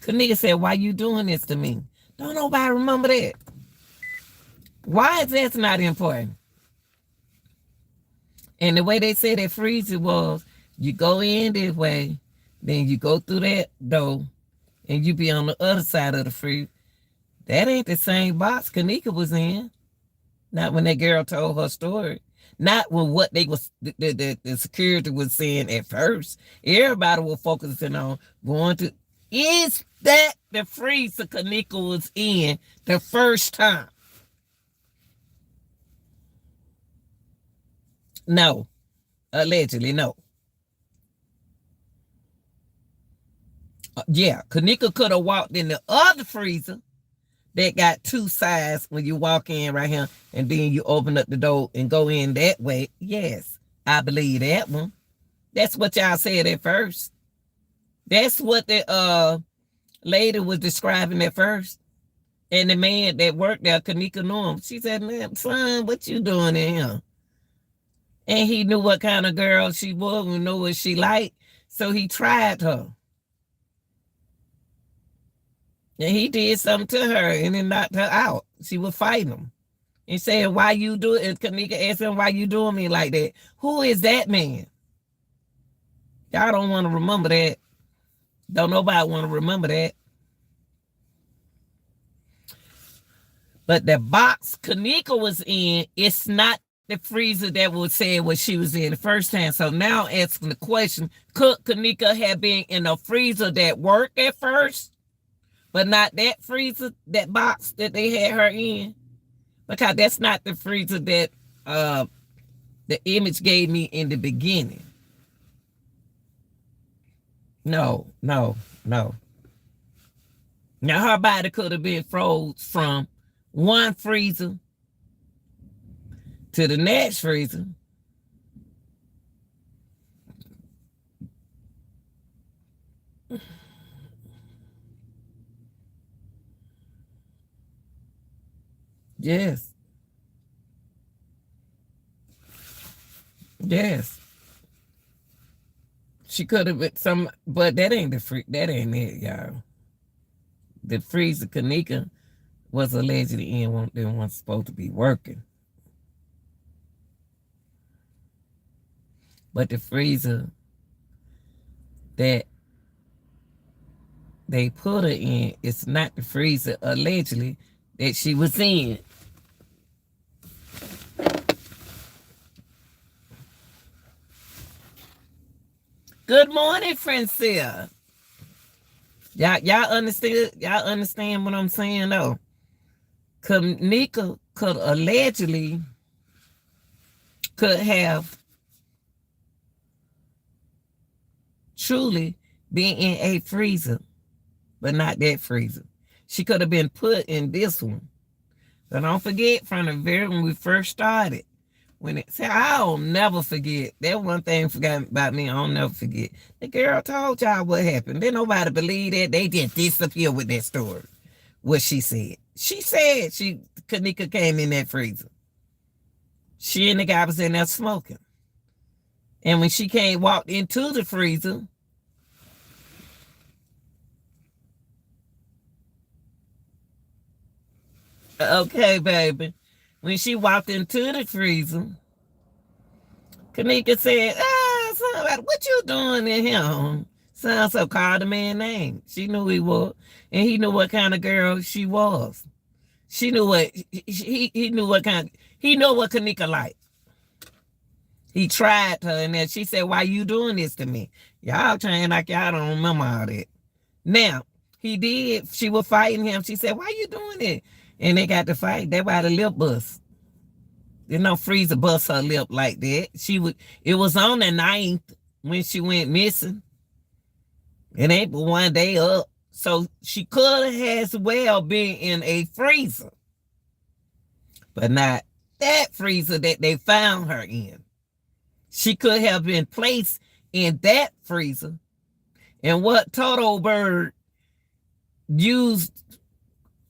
Kanika said, why you doing this to me? Don't nobody remember that. Why is that not important? And the way they said that freezer was, you go in this way, then you go through that door, and you be on the other side of the freezer. That ain't the same box Kanika was in. Not when that girl told her story. Not with what they was the security was saying at first. Everybody was focusing on going to, is that the freezer Kanika was in the first time? No. Allegedly, no. Yeah, Kanika could have walked in the other freezer that got two sides when you walk in right here, and then you open up the door and go in that way. Yes, I believe that one. That's what y'all said at first. That's what the lady was describing at first. And the man that worked there, Kanika knew him. She said, man, son, what you doing in here? And he knew what kind of girl she was and knew what she liked. So he tried her. And he did something to her and then knocked her out. She was fighting him. And saying, why you do it? And Kanika asked him, why you doing me like that? Who is that man? Y'all don't want to remember that. Don't nobody want to remember that. But the box Kanika was in, it's not the freezer that was saying what she was in the first time. So now asking the question, could Kanika have been in a freezer that worked at first, but not that freezer, that box that they had her in? Because that's not the freezer that the image gave me in the beginning. No. Now her body could have been froze from one freezer to the next freezer. Yes. She could have been some, but that ain't that ain't it, y'all. The freezer Kanika was allegedly in one, they weren't supposed to be working. But the freezer that they put her in, it's not the freezer allegedly that she was in. Good morning, Francia. Y'all understand what I'm saying though? Kanika could allegedly could have truly be in a freezer, but not that freezer. She could have been put in this one. So don't forget from the very when we first started. When it said, I'll never forget. That one thing forgot about me, I'll never forget. The girl told y'all what happened. Didn't nobody believe that. They just disappeared with that story. What she said. She said Kanika came in that freezer. She and the guy was in there smoking. And when she walked into the freezer, okay, baby. When she walked into the freezer, Kanika said, somebody, what you doing in here? Sounds so called the man's name. She knew he was. And he knew what kind of girl she was. She knew what, he knew what kind, he knew what Kanika liked. He tried her, and then she said, why you doing this to me? Y'all trying like y'all don't remember all that. Now, he did. She was fighting him. She said, why you doing it? And they got to fight. That's why the lip bust. There's no freezer bust her lip like that. It was on the 9th when she went missing. It ain't but one day up. So she could have as well been in a freezer. But not that freezer that they found her in. She could have been placed in that freezer. And what Toto Bird used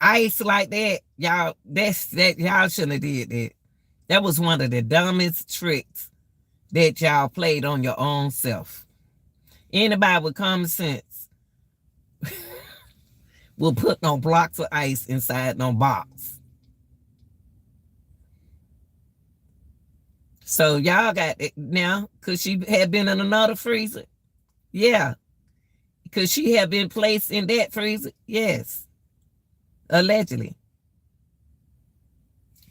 ice like that, y'all, y'all shouldn't have did that. That was one of the dumbest tricks that y'all played on your own self. Anybody with common sense will put no blocks of ice inside no box. So y'all got it now. Could she have been in another freezer? Yeah. Could she have been placed in that freezer? Yes. Allegedly.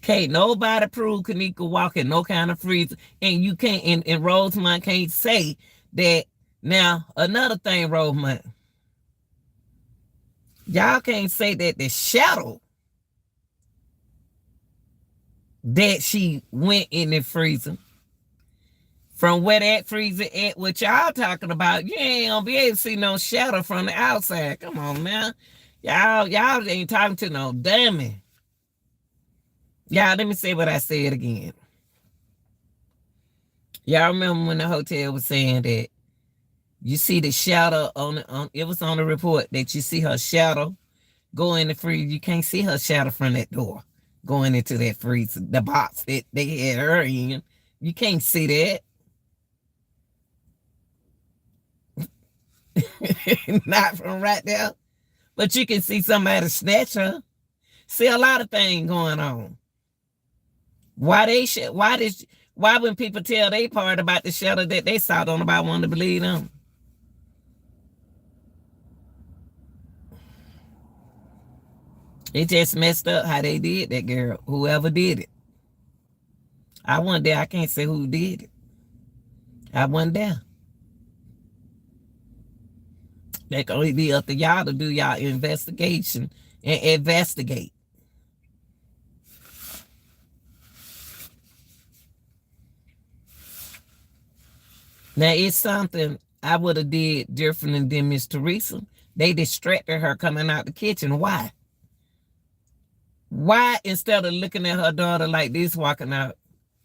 Can't nobody prove Kanika walk in no kind of freezer. And you can't, and Rosemont can't say that. Now, another thing, Rosemont. Y'all can't say that the shadow that she went in the freezer from where that freezer at, what y'all talking about, you ain't gonna be able to see no shadow from the outside. Come on, man. Y'all ain't talking to no dummy. Y'all, let me say what I said again. Y'all remember when the hotel was saying that you see the shadow it was on the report that you see her shadow go in the freezer. You can't see her shadow from that door going into that freezer, the box that they had her in. You can't see that. Not from right there. But you can see somebody snatch her. See a lot of things going on. Why when people tell they part about the shadow that they saw, don't nobody want to believe them? It just messed up how they did that, girl. Whoever did it. I wasn't there. I can't say who did it. I wasn't there. That can only be up to y'all to do y'all investigation and investigate. Now, it's something I would have did different than Miss Teresa. They distracted her coming out the kitchen. Why? Why, instead of looking at her daughter like this walking out,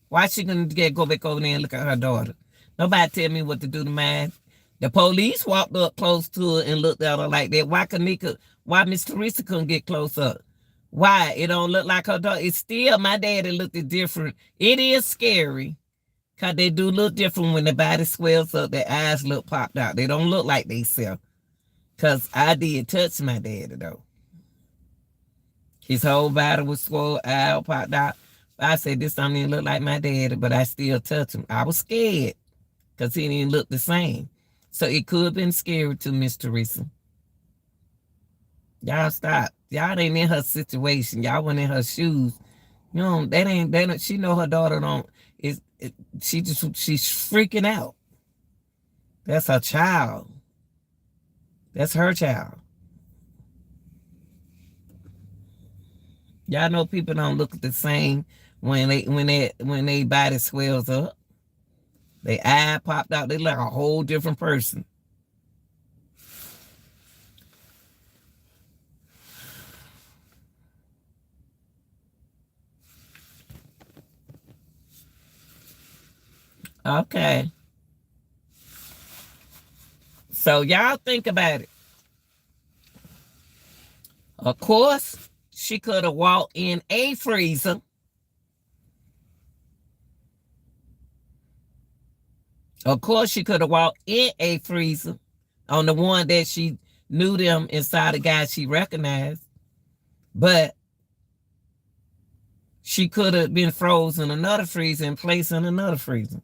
why she couldn't go back over there and look at her daughter? Nobody tell me what to do to mine. The police walked up close to her and looked at her like that. Why Miss Teresa couldn't get close up? Why? It don't look like her daughter. It's still, my daddy looked different. It is scary because they do look different when the body swells up. Their eyes look popped out. They don't look like they self. Because I did touch my daddy, though. His whole body was swollen, eye popped out. I said, this don't even look like my daddy, but I still touched him. I was scared because he didn't look the same. So it could have been scary to Miss Teresa. Y'all stop. Y'all ain't in her situation. Y'all went in her shoes. You know, she know her daughter she's freaking out. That's her child. That's her child. Y'all know people don't look the same when they body swells up. Their eye popped out. They look like a whole different person. Okay. So y'all think about it. Of course, she could have walked in a freezer. Of course, she could have walked in a freezer on the one that she knew them inside the guy she recognized. But she could have been frozen in another freezer and placed in another freezer.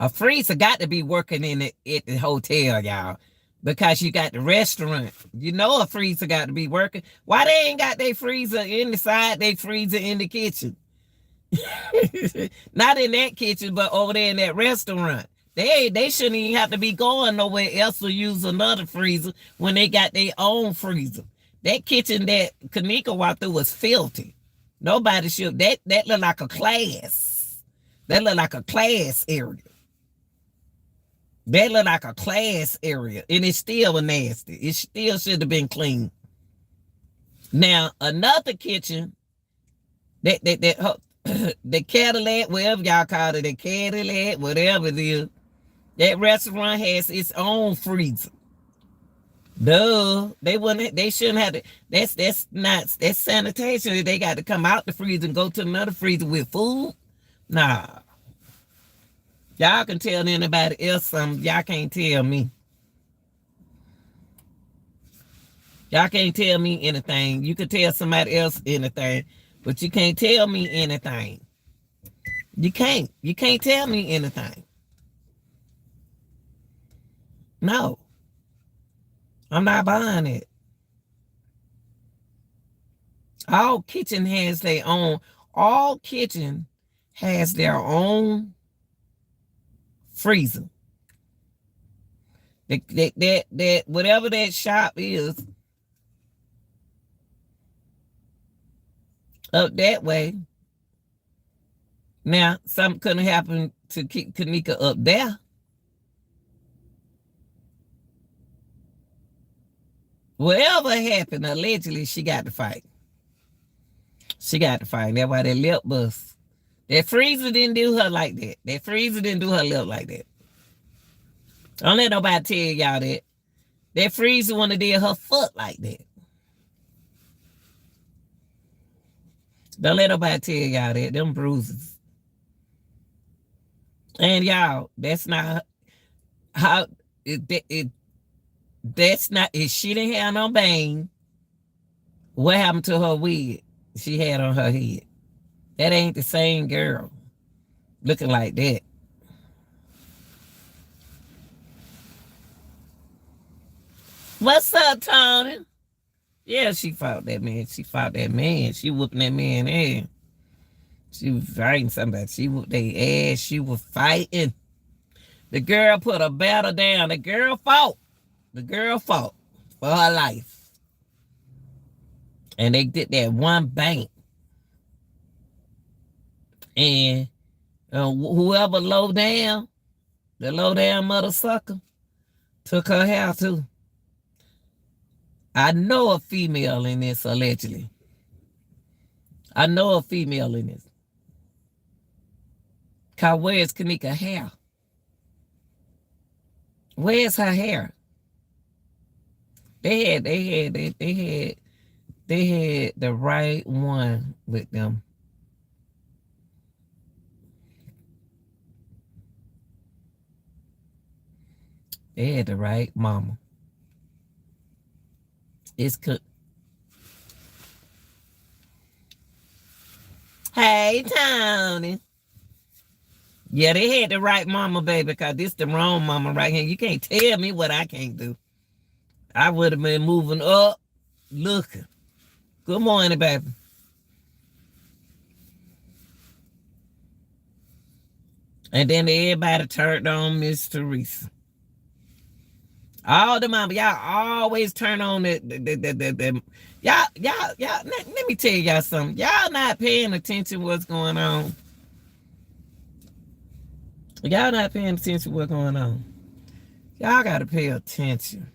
A freezer got to be working in it at the hotel, y'all, because you got the restaurant. You know a freezer got to be working. Why they ain't got their freezer in the side, they freezer in the kitchen? Not in that kitchen, but over there in that restaurant. They shouldn't even have to be going nowhere else to use another freezer when they got their own freezer. That kitchen that Kanika walked through was filthy. Nobody should. That look like a class. That look like a class area. That look like a class area, and it's still nasty. It still should have been clean. Now another kitchen, that the Cadillac, whatever y'all call it, the Cadillac, whatever it is, that restaurant has its own freezer. Duh, they shouldn't have to. That's sanitation. They got to come out the freezer and go to another freezer with food. Nah. Y'all can tell anybody else something. Y'all can't tell me. Y'all can't tell me anything. You can tell somebody else anything, but you can't tell me anything. You can't. You can't tell me anything. No. I'm not buying it. All kitchen has their own. All kitchen has their own freezer. That whatever that shop is up that way. Now, something couldn't happen to keep Kanika up there. Whatever happened, allegedly, she got to fight. She got to fight. That's why that lip bust. That freezer didn't do her like that. That freezer didn't do her lip like that. Don't let nobody tell y'all that. That freezer wouldn't have did her foot like that. Don't let nobody tell y'all that. Them bruises. And y'all, that's not how that's not, if she didn't have no bang, what happened to her wig she had on her head? That ain't the same girl looking like that. What's up, Tony? Yeah, she fought that man. She fought that man. She whooping that man ass. She was fighting somebody. She whooped their ass. She was fighting. The girl put a battle down. The girl fought. The girl fought for her life. And they did that one bang. And whoever low down, the low down mother sucker, took her hair too. I know a female in this, allegedly. I know a female in this. Cause where's Kanika hair? Where's her hair? They had the right one with them. They had the right mama. It's cooked. Hey, Tony. Yeah, they had the right mama, baby, because this the wrong mama right here. You can't tell me what I can't do. I would have been moving up, looking. Good morning, baby. And then everybody turned on Miss Teresa. All the mama, y'all always turn on the y'all, let me tell y'all something. Y'all not paying attention what's going on. Y'all not paying attention what's going on. Y'all got to pay attention.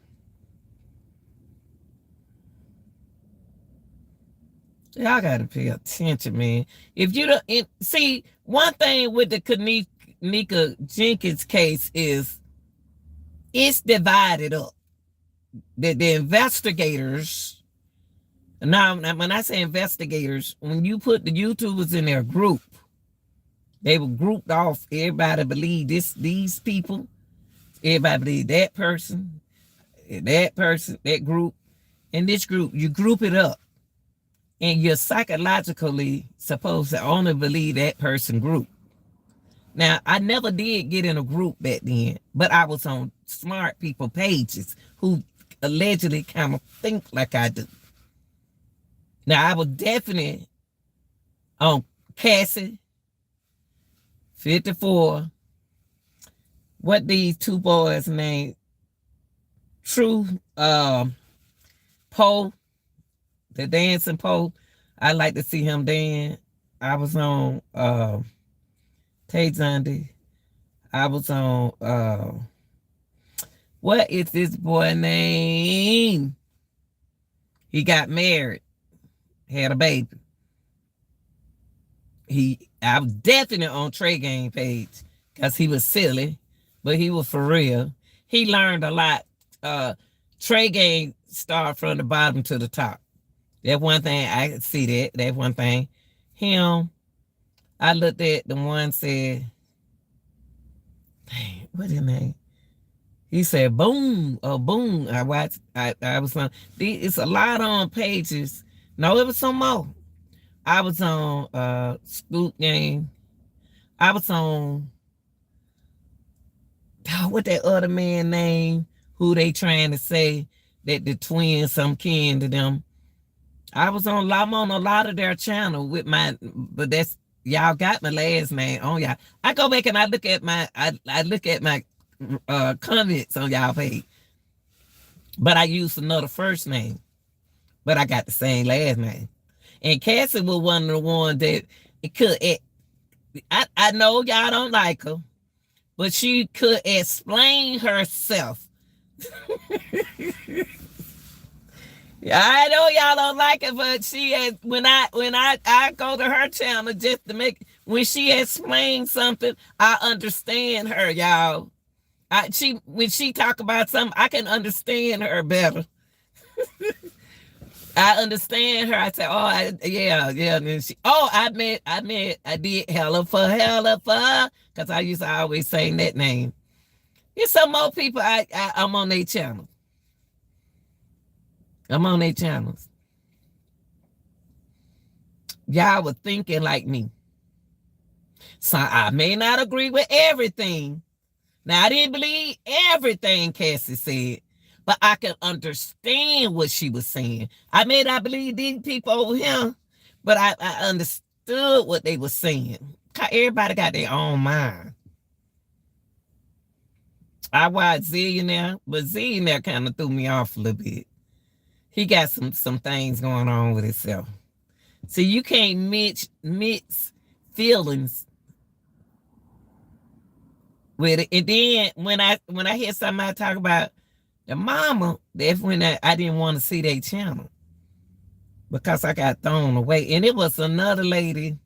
Y'all gotta pay attention, man. If you don't see one thing with the Kanika Jenkins case is it's divided up. The investigators. Now, when I say investigators, when you put the YouTubers in their group, they were grouped off. Everybody believed these people. Everybody believed that person, that group, and this group. You group it up, and you're psychologically supposed to only believe that person group. Now, I never did get in a group back then, but I was on smart people pages who allegedly kind of think like I do. Now, I was definitely on Cassie, 54. What these two boys named? True Poe, the dancing Poe. I like to see him dance. I was on Tay Zundy. I was on what is this boy name? He got married, had a baby. I was definitely on Trey Gang page because he was silly, but he was for real. He learned a lot. Trey Gang started from the bottom to the top. That one thing I could see that. That one thing. Him, I looked at the one said, dang, what his name? He said, boom, boom. I watched, I was on, it's a lot on pages. No, it was some more. I was on Scoop Game. I was on, what that other man name, who they trying to say that the twins some kin to them. I'm on a lot of their channel with my, but that's, y'all got my last name on y'all. I go back and I look at my, I look at my comments on y'all page. But I used another first name. But I got the same last name. And Cassie was one of the ones that it could, I know y'all don't like her, but she could explain herself. I know y'all don't like it, but she has, when I go to her channel just to make, when she explains something, I understand her, y'all. When she talk about something, I can understand her better. I understand her. I say, yeah. And then I did hella for, because I used to always say that name. There's some more people I'm on their channel. I'm on their channels. Y'all were thinking like me. So I may not agree with everything. Now, I didn't believe everything Cassie said, but I could understand what she was saying. I may not believe these people over here, but I understood what they were saying. Everybody got their own mind. I watched Zillionaire, but Zillionaire kind of threw me off a little bit. He got some things going on with himself. So you can't mix feelings with it. And then when I hear somebody talk about the mama, that's when I didn't want to see their channel. Because I got thrown away. And it was another lady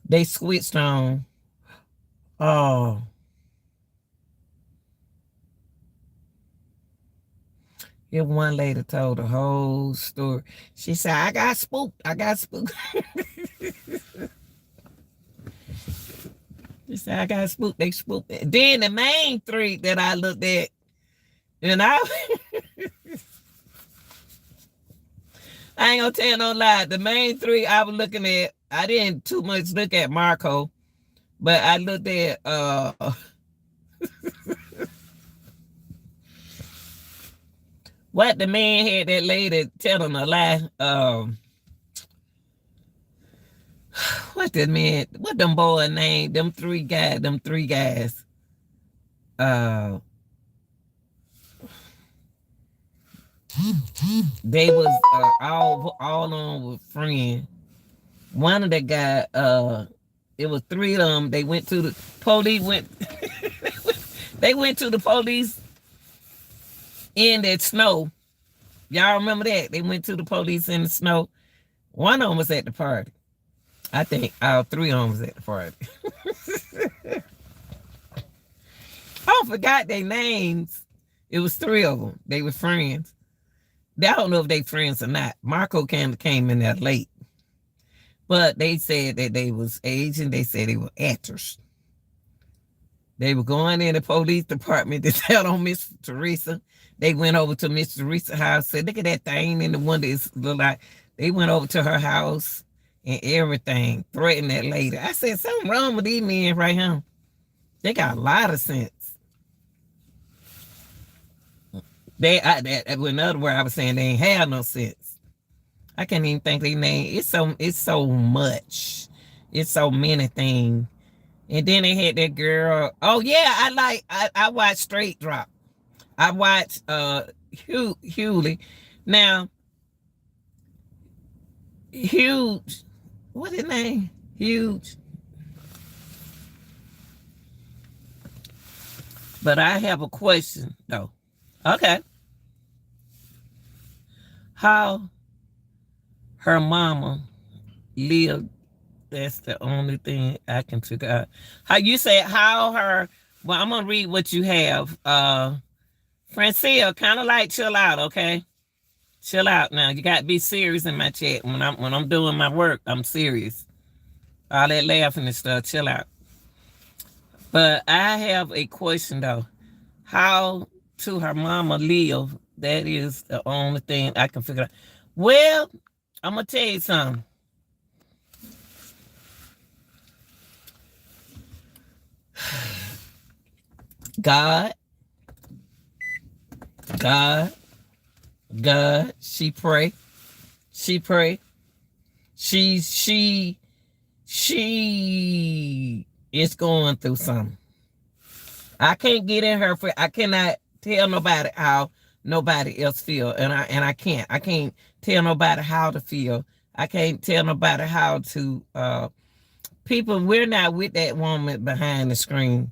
they switched on. Oh. If one lady told the whole story. She said, I got spooked. She said, I got spooked. They spooked. Then the main three that I looked at, and I ain't gonna tell no lie. The main three I was looking at, I didn't too much look at Marco, but I looked at what the man had that lady telling a lie. What them boy name? Them three guys. They was all on with friend. One of the guy, it was three of them. They went to the police. They went to the police in that snow. Y'all remember that? They went to the police in the snow. One of them was at the party. I think all three of them was at the party. I forgot their names. It was three of them. They were friends. I don't know if they friends or not. Marco came in there late. But they said that they was Asian. They said they were actors. They were going in the police department to tell on Miss Teresa. They went over to Miss Teresa's house, said, look at that thing in the window. It's look like they went over to her house and everything, threatened that lady. I said, something wrong with these men right here. They got a lot of sense. In other words, I was saying they ain't have no sense. I can't even think their name. It's so much. It's so many things. And then they had that girl. Oh yeah, I watched Straight Drop. I watched Hughley. Now, Huge. What his name? Huge. But I have a question though. Okay. How her mama lived, that's the only thing I can figure out. How you say how her, well, I'm gonna read what you have. Francine, kind of like chill out, okay? Chill out now. You gotta be serious in my chat. When I'm doing my work, I'm serious. All that laughing and stuff, chill out. But I have a question though. How to her mama live? That is the only thing I can figure out. Well, I'm gonna tell you something. God, she pray. She is going through something. I can't get in her I cannot tell nobody how nobody else feel, and I can't tell nobody how to feel. I can't tell nobody how to people. We're not with that woman behind the screen.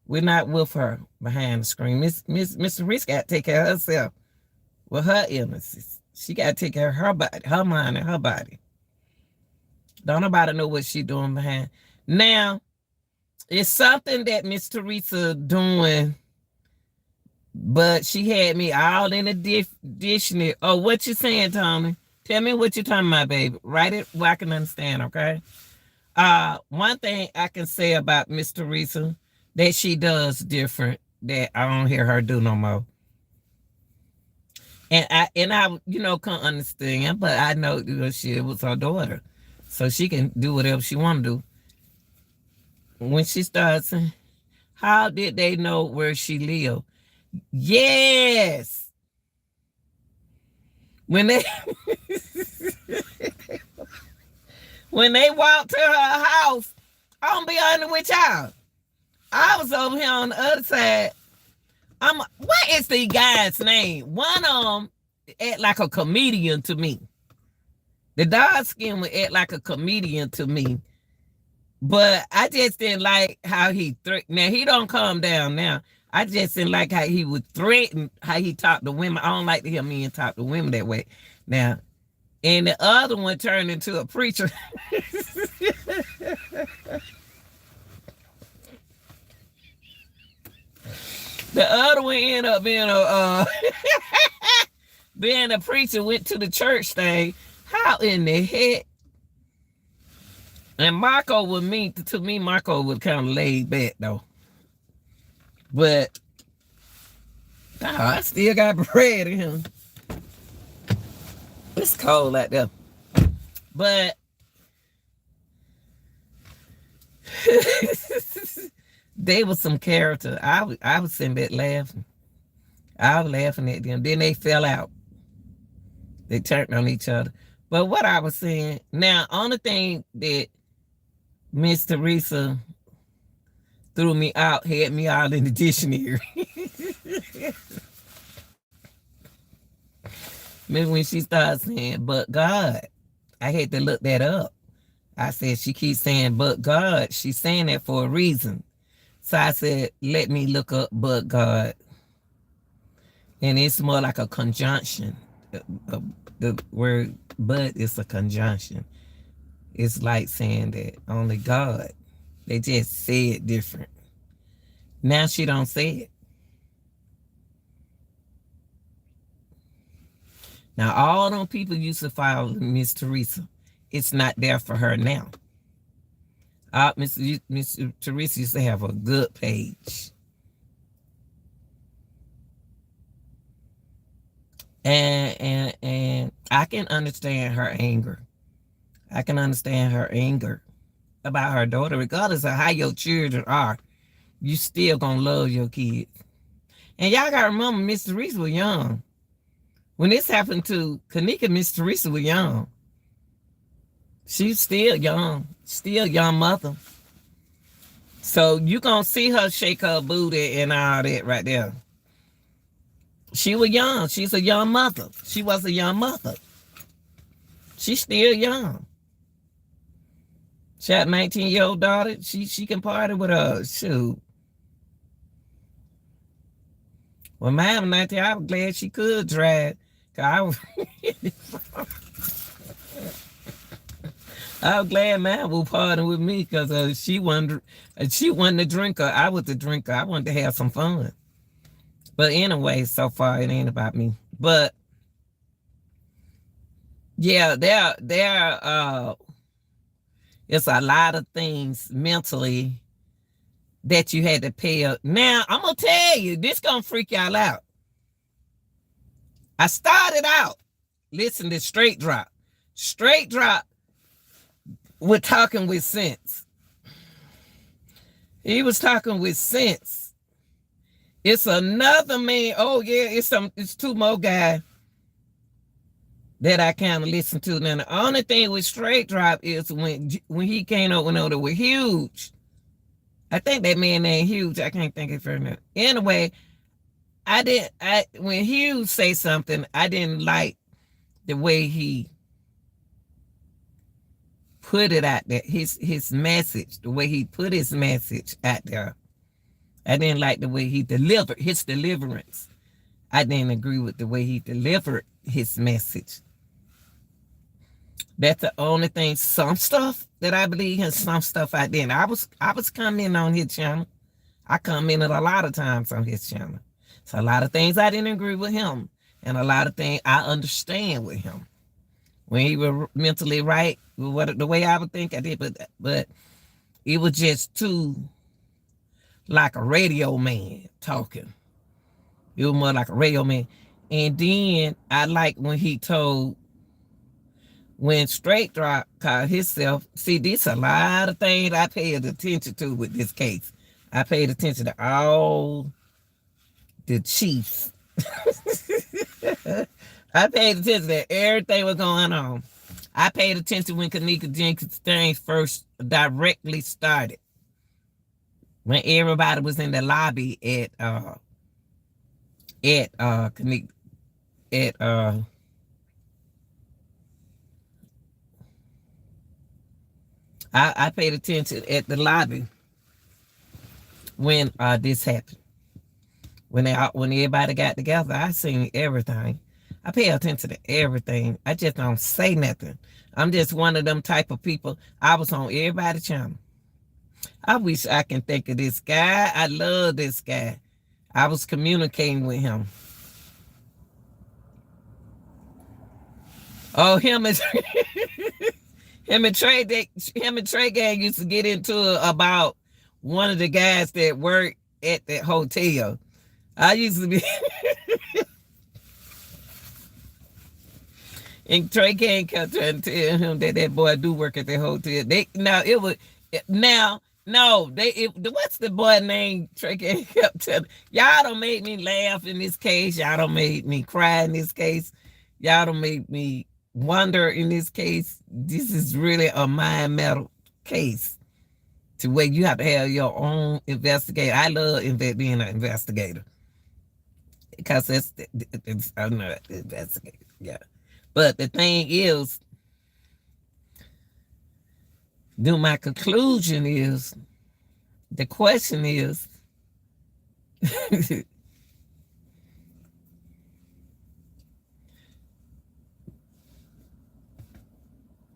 We're not with her behind the screen. Miss Reese got to take care of herself with her illnesses. She got to take care of her body, her mind, and her body. Don't nobody know what she doing behind. Now, it's something that Miss Teresa doing, but she had me all in a dictionary. Oh, what you saying, Tony? Tell me what you're talking about, baby. Write it where I can understand, okay? One thing I can say about Miss Teresa that she does different that I don't hear her do no more. And I can't understand, but I know she was her daughter. So she can do whatever she want to do. When she starts saying, how did they know where she lived? Yes. When they walked to her house, I'm be honest with y'all. I was over here on the other side. What is the guy's name? One of them act like a comedian to me. The dark skin would act like a comedian to me. But I just didn't like how he now he don't calm down now. I just didn't like how he would threaten, how he talked to women. I don't like to hear men talk to women that way. Now, and the other one turned into a preacher. The other one ended up being being a preacher, went to the church thing. How in the heck? And Marco was to me, Marco was kind of laid back though. But I still got bread in him. It's cold out there. But they was some character. I was sitting back laughing. I was laughing at them. Then they fell out. They turned on each other. But what I was saying, now, only thing that Miss Teresa threw me out, had me all in the dictionary. Maybe when she started saying, but God, I had to look that up. I said, she keeps saying, but God. She's saying that for a reason. So I said, let me look up but God. And it's more like a conjunction. the word but is a conjunction. It's like saying that only God. They just say it different. Now she don't say it. Now all them people used to follow Miss Teresa. It's not there for her now. Miss Teresa used to have a good page. And I can understand her anger. I can understand her anger about her daughter, regardless of how your children are. You still gonna love your kids. And y'all gotta remember, Miss Teresa was young. When this happened to Kanika, Miss Teresa was young. She's still young, still young mother. So you gonna see her shake her booty and all that right there. She was young. She's a young mother. She was a young mother. She's still young. She had a 19-year-old daughter. She can party with her. Shoot. When mine was 19, I was glad she could drive. I was glad mine was partying with me because she wasn't the drinker. I was the drinker. I wanted to have some fun. But anyway, so far it ain't about me. But yeah, it's a lot of things mentally that you had to pay up. Now I'm gonna tell you, this gonna freak y'all out. I started out listening to Straight Drop. Straight Drop was talking with sense. He was talking with sense. It's another man. Oh yeah, it's two more guys that I kind of listen to. Now the only thing with Straight Drop is when he came over and over with Huge. I think that man named Huge. I can't think of her name. Anyway, when Huge say something, I didn't like the way he put it out there. His message, the way he put his message out there. I didn't like the way he delivered his deliverance. I didn't agree with the way he delivered his message. That's the only thing. Some stuff that I believe and some stuff I didn't. I was commenting on his channel. I commented a lot of times on his channel. So a lot of things I didn't agree with him. And a lot of things I understand with him. When he was mentally right, the way I would think I did, but it was just too like a radio man talking. It was more like a radio man. And then I like when Straight Drop called himself, see, this a lot of things I paid attention to with this case. I paid attention to all the chiefs. I paid attention to everything was going on. I paid attention when Kanika Jenkins thing first directly started. When everybody was in the lobby I paid attention at the lobby when this happened. When everybody got together, I seen everything. I pay attention to everything. I just don't say nothing. I'm just one of them type of people. I was on everybody's channel. I wish I can think of this guy. I love this guy. I was communicating with him. Oh, him and Trey Gang used to get into about one of the guys that worked at that hotel. I used to be and Trey Gang kept trying to tell him that boy do work at the hotel. What's the boy name Trey Gang kept telling? Y'all don't make me laugh in this case. Y'all don't make me cry in this case. Y'all don't make me wonder in this case. This is really a mind metal case to where you have to have your own investigator. I love being an investigator because I'm not an investigator. Yeah. But the thing is, my conclusion is, the question is,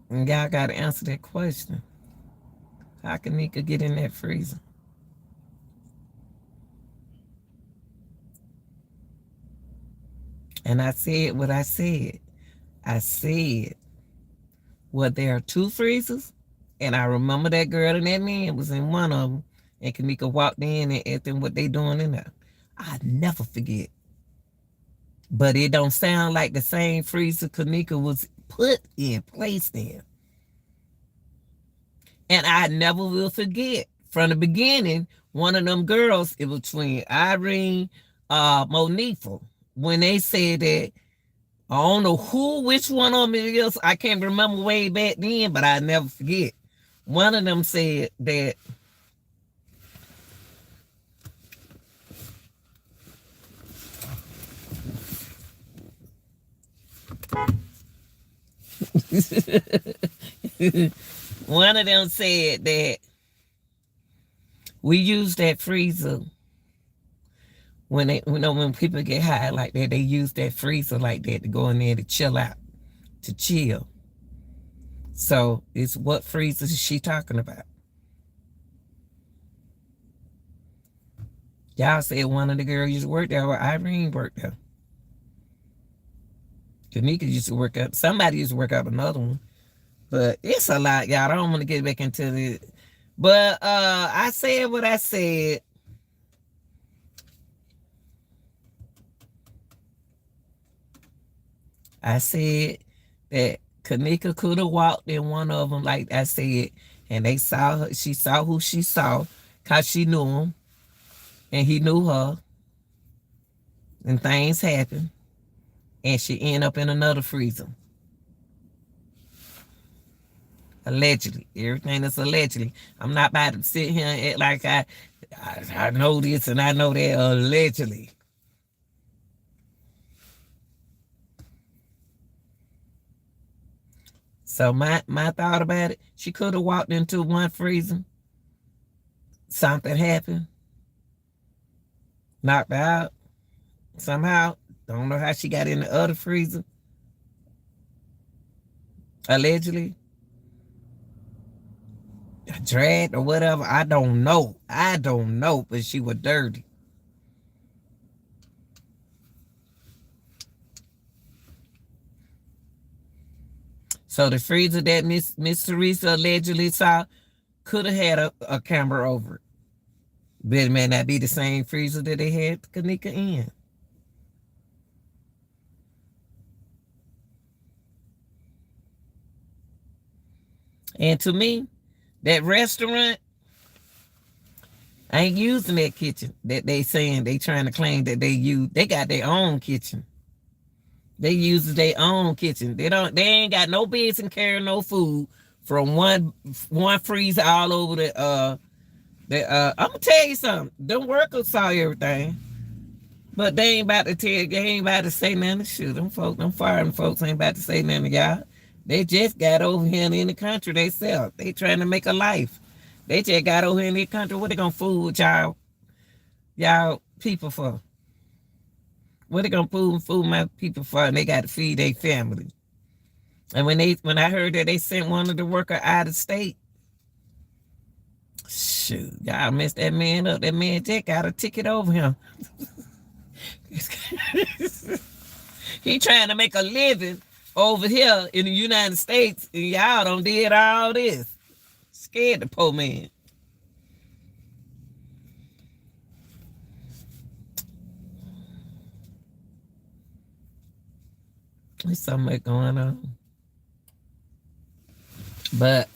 And y'all got to answer that question. How can Nika get in that freezer? And I said what I said. I said, well, there are two freezers. And I remember that girl and that man was in one of them. And Kanika walked in and asked them what they doing in there. I never forget. But it don't sound like the same freezer Kanika was put in, placed in. And I never will forget. From the beginning, one of them girls, it was between Irene, Monifa, when they said that, I don't know which one of them it is. I can't remember way back then, but I never forget. One of them said that one of them said that we use that freezer when when people get high like that, they use that freezer like that to go in there to chill out, to chill. So it's what freezer is she talking about? Y'all said one of the girls used to work there, or Irene worked there. Kanika used to work up. Somebody used to work up another one. But it's a lot, y'all. I don't want to get back into it. But I said what I said. I said that Kanika could have walked in one of them, like I said, and they saw her. She saw who she saw, cause she knew him, and he knew her, and things happened, and she ended up in another freezer. Allegedly, everything is allegedly. I'm not about to sit here and act like I know this and I know that. Allegedly. So my thought about it, she could have walked into one freezer, something happened, knocked out somehow. Don't know how she got in the other freezer. Allegedly. Dragged or whatever. I don't know. But she was dirty. So the freezer that Miss Teresa allegedly saw could have had a camera over it. But it may not be the same freezer that they had Kanika in. And to me, that restaurant ain't using that kitchen that they saying they trying to claim that they use. They got their own kitchen. They use their own kitchen. They ain't got no business carrying no food from one freezer all over the I'm gonna tell you something. Them workers saw everything. But they ain't about to say nothing. Shoot, them foreign folks ain't about to say nothing to y'all. They just got over here in the country themselves. They trying to make a life. They just got over here in the country. What they gonna fool with y'all people for? What they gonna fool my people for? And they got to feed their family. And when I heard that they sent one of the workers out of state, shoot, y'all messed that man up. That man just got a ticket over him. He trying to make a living over here in the United States, and y'all done did all this. Scared the poor man. There's something going on. But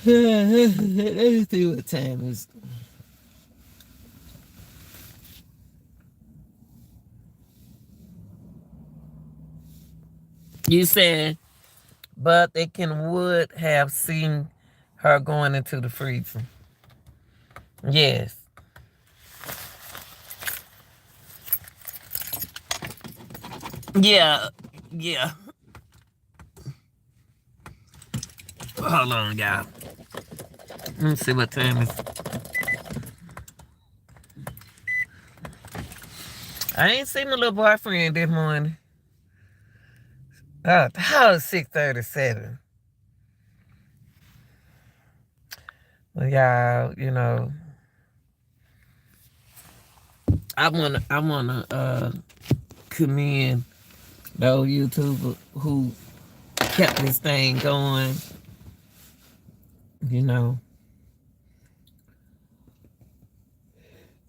let's see what time is. You said, but they would have seen her going into the freezer. Yes. Yeah. Hold on, y'all. Let me see what time it is. I ain't seen my little boyfriend this morning. Oh, how 6:37? Well, y'all, I wanna commend those YouTubers who kept this thing going. You know,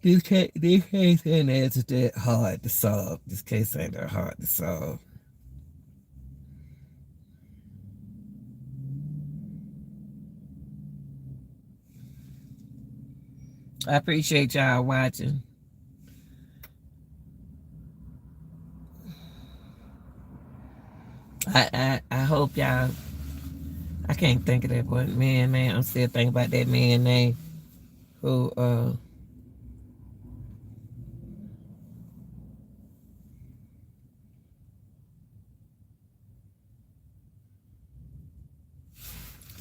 this case ain't as that hard to solve. This case ain't that hard to solve. I appreciate y'all watching. I hope y'all. I can't think of that boy man name. I'm still thinking about that man name who oh,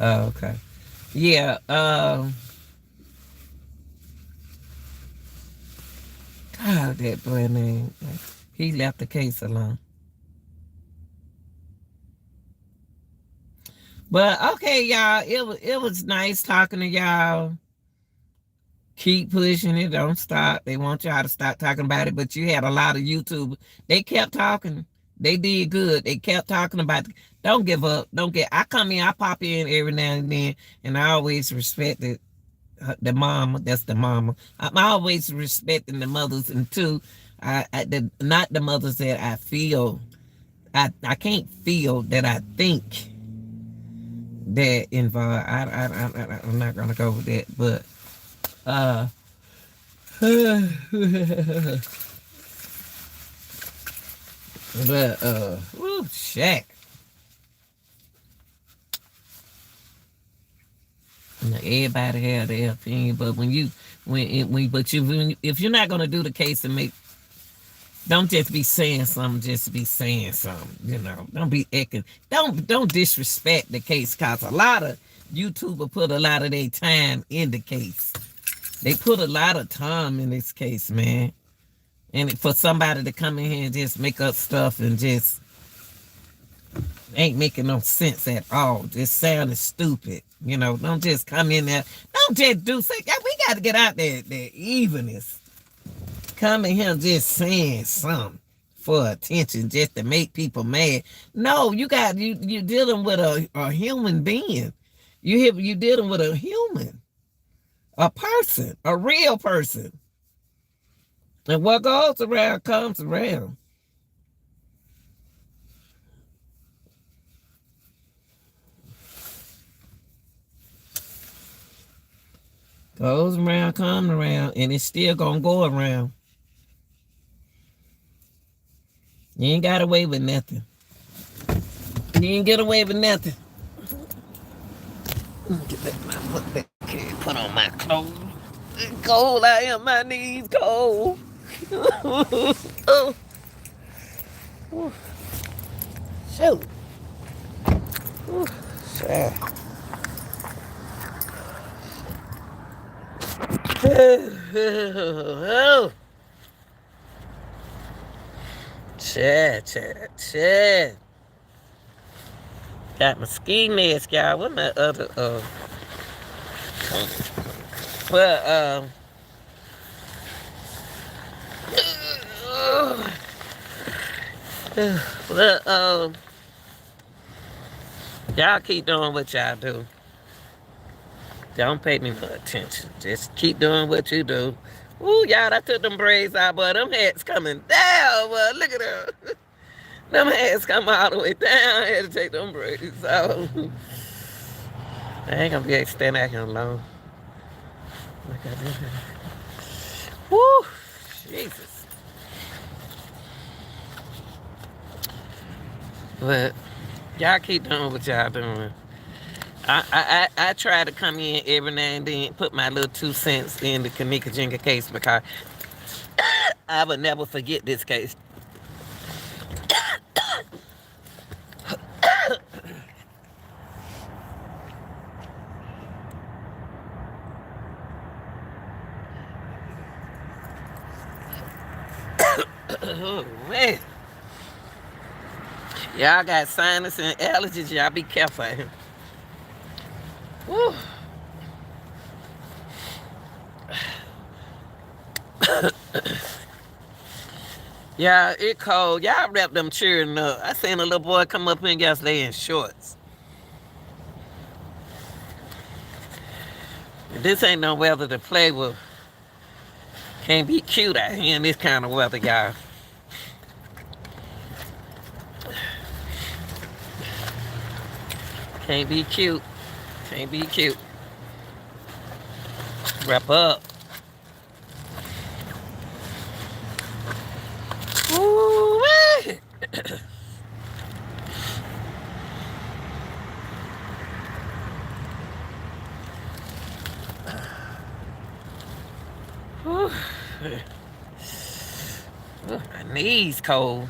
okay. Yeah, God, that boy name. He left the case alone. But okay, y'all, it was nice talking to y'all. Keep pushing it. Don't stop. They want y'all to stop talking about it. But you had a lot of YouTube. They kept talking. They did good. They kept talking about it. Don't give up. Don't get. I come in. I pop in every now and then, and I always respected the mama. That's the mama. I'm always respecting the mothers, and two, not the mothers that I feel. I can't feel that I think that involved. I'm not gonna go with that, but but woo, Shaq. Everybody have their opinion, but if you're not gonna do the case and make, don't just be saying something, just be saying something. Don't be acting. Don't disrespect the case, cause a lot of YouTubers put a lot of their time in the case. They put a lot of time in this case, man. And for somebody to come in here and just make up stuff and just ain't making no sense at all. Just sounding stupid. Don't just come in there. Don't just do something. We got to get out there, the evenness. Come in here just saying something for attention, just to make people mad. No, you're dealing with a human being. You dealing with a human, a person, a real person. And what goes around comes around. Goes around, comes around, and it's still gonna go around. You ain't got away with nothing. You ain't get away with nothing. Get back put on my clothes. It's cold out here, my knees cold. Oh, shoot. Shit. Oh. Shit. Got my ski mask, y'all. What my other well well y'all keep doing what y'all do. Don't pay me no attention. Just keep doing what you do. Ooh, y'all, I took them braids out, but them hats coming down, but look at them. Them hats come all the way down. I had to take them braids out. I ain't gonna be able to stand out here long. Look at this. Woo! Jesus. But y'all keep doing what y'all doing. I try to come in every now and then, put my little 2 cents in the Kanika Jenga case because I would never forget this case. Oh, man. Y'all got sinus and allergies. Y'all be careful out here. Woo. Yeah, it cold. Y'all wrap them cheering up. I seen a little boy come up in yesterday in shorts. This ain't no weather to play with. Can't be cute out here in this kind of weather, y'all. Can't be cute. Can't be cute. Wrap up. Ooh-wee. Ooh. My knees cold.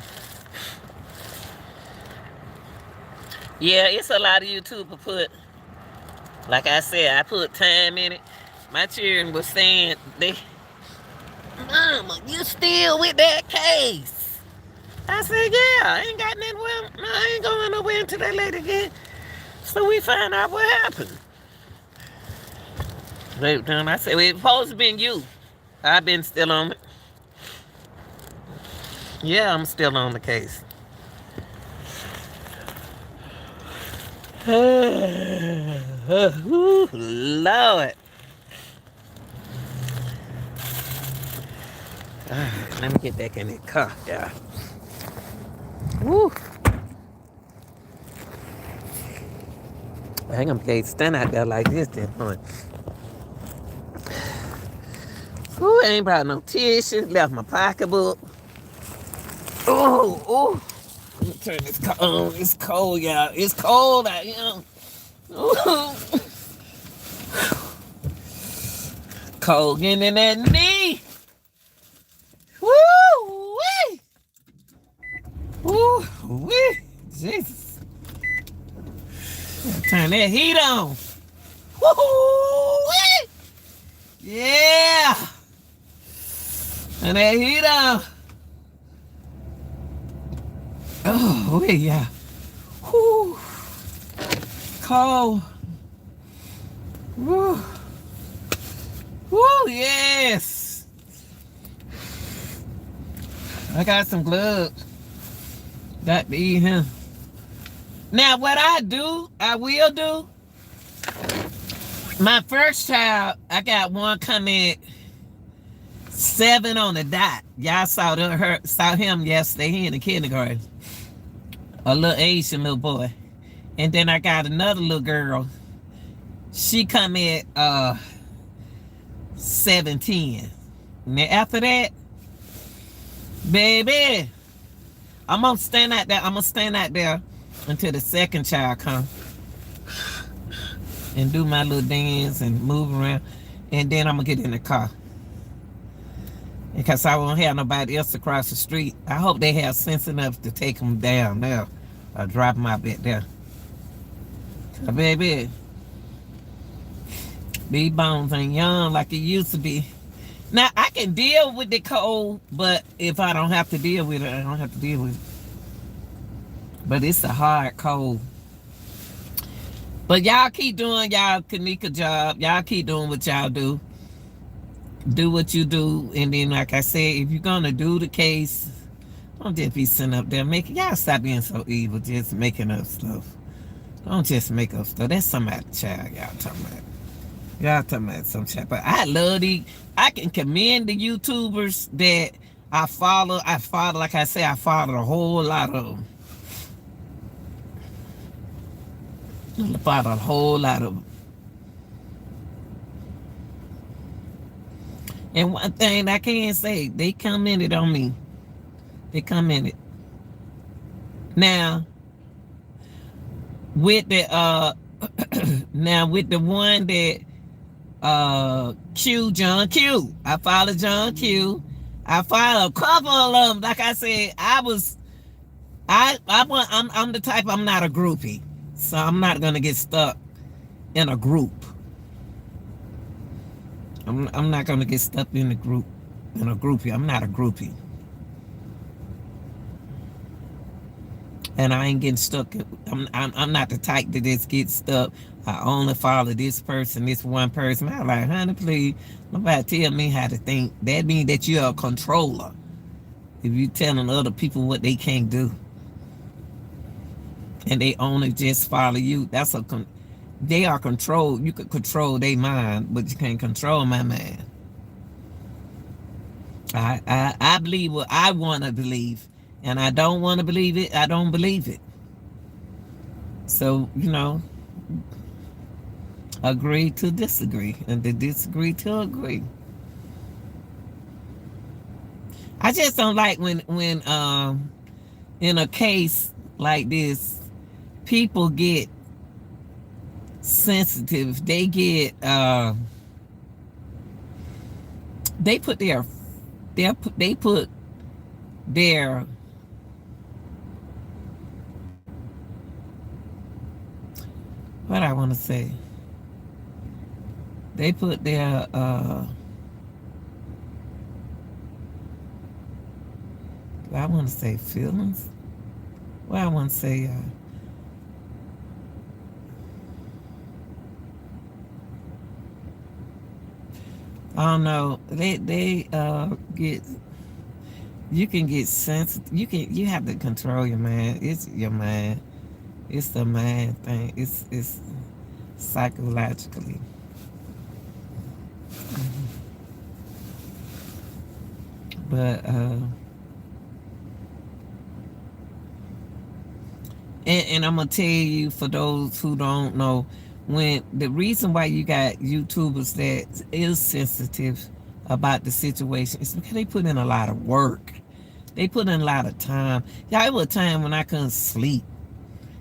Yeah, it's a lot of YouTubers put, like I said, I put time in it. My children was saying, Mama, you still with that case? I said, yeah, I ain't got nothing with no, I ain't going nowhere until that lady get. So we find out what happened. I said, well, it's supposed to been you. I've been still on it. Yeah, I'm still on the case. Ooh, Lord. Let me get back in the car, y'all. Woo. I ain't gonna be stand out there like this then, huh? Ooh, I ain't brought no tissue. Left my pocketbook. Ooh, ooh. Let me turn this car on. It's cold, y'all. It's cold out here. Ooh. Cold getting in that knee. Woo! Wee! Woo! Wee! Jesus. Turn that heat on. Woo! Wee! Yeah! Turn that heat on. Oh, wait, yeah. Woo! Cold. Woo! Woo! Yes! I got some gloves. Got to eat him. Now, what I will do. My first child, I got one coming 7 on the dot. Y'all saw him yesterday. He in the kindergarten. A little Asian little boy. And then I got another little girl. She come at 7:10. And then after that, baby, I'm gonna stand out there until the second child come and do my little dance and move around, and then I'm gonna get in the car because I won't have nobody else across the street. I hope they have sense enough to take them down there or drop them out back there. So, baby, these bones ain't young like it used to be. Now, I can deal with the cold, but if I don't have to deal with it, I don't have to deal with it. But it's a hard cold. But y'all keep doing y'all Kanika job. Y'all keep doing what y'all do. Do what you do. And then, like I said, if you're going to do the case, don't just be sitting up there making... Y'all stop being so evil, just making up stuff. Don't just make up stuff. That's somebody's child y'all talking about. Y'all talking about some child. But I love these... I can commend the YouTubers that I follow. Like I say, I follow a whole lot of them. I follow a whole lot of them. And one thing I can say, they commented on me. They commented. Now, with the one that John Q. I follow John Q. I follow a couple of them. Like I said, I'm the type, I'm not a groupie. So I'm not gonna get stuck in a group. I'm not gonna get stuck in a groupie. I'm not a groupie. And I ain't getting stuck. I'm not the type that just get stuck. I only follow this person, this one person. I'm like, honey, please, nobody tell me how to think. That means that you're a controller. If you telling other people what they can't do, and they only just follow you, they are controlled. You could control their mind, but you can't control my mind. I believe what I want to believe, and I don't want to believe it. I don't believe it. So, agree to disagree, and to disagree to agree. I just don't like when in a case like this, people get sensitive. They put their what I want to say. They put their I want to say feelings. Well, I want to say I don't know. They get, you can get sensitive. You have to control your mind. It's your mind. It's the mind thing. It's psychologically. But and I'm gonna tell you, for those who don't know, when the reason why you got YouTubers that is sensitive about the situation is because they put in a lot of work. They put in a lot of time. Yeah, it was a time when I couldn't sleep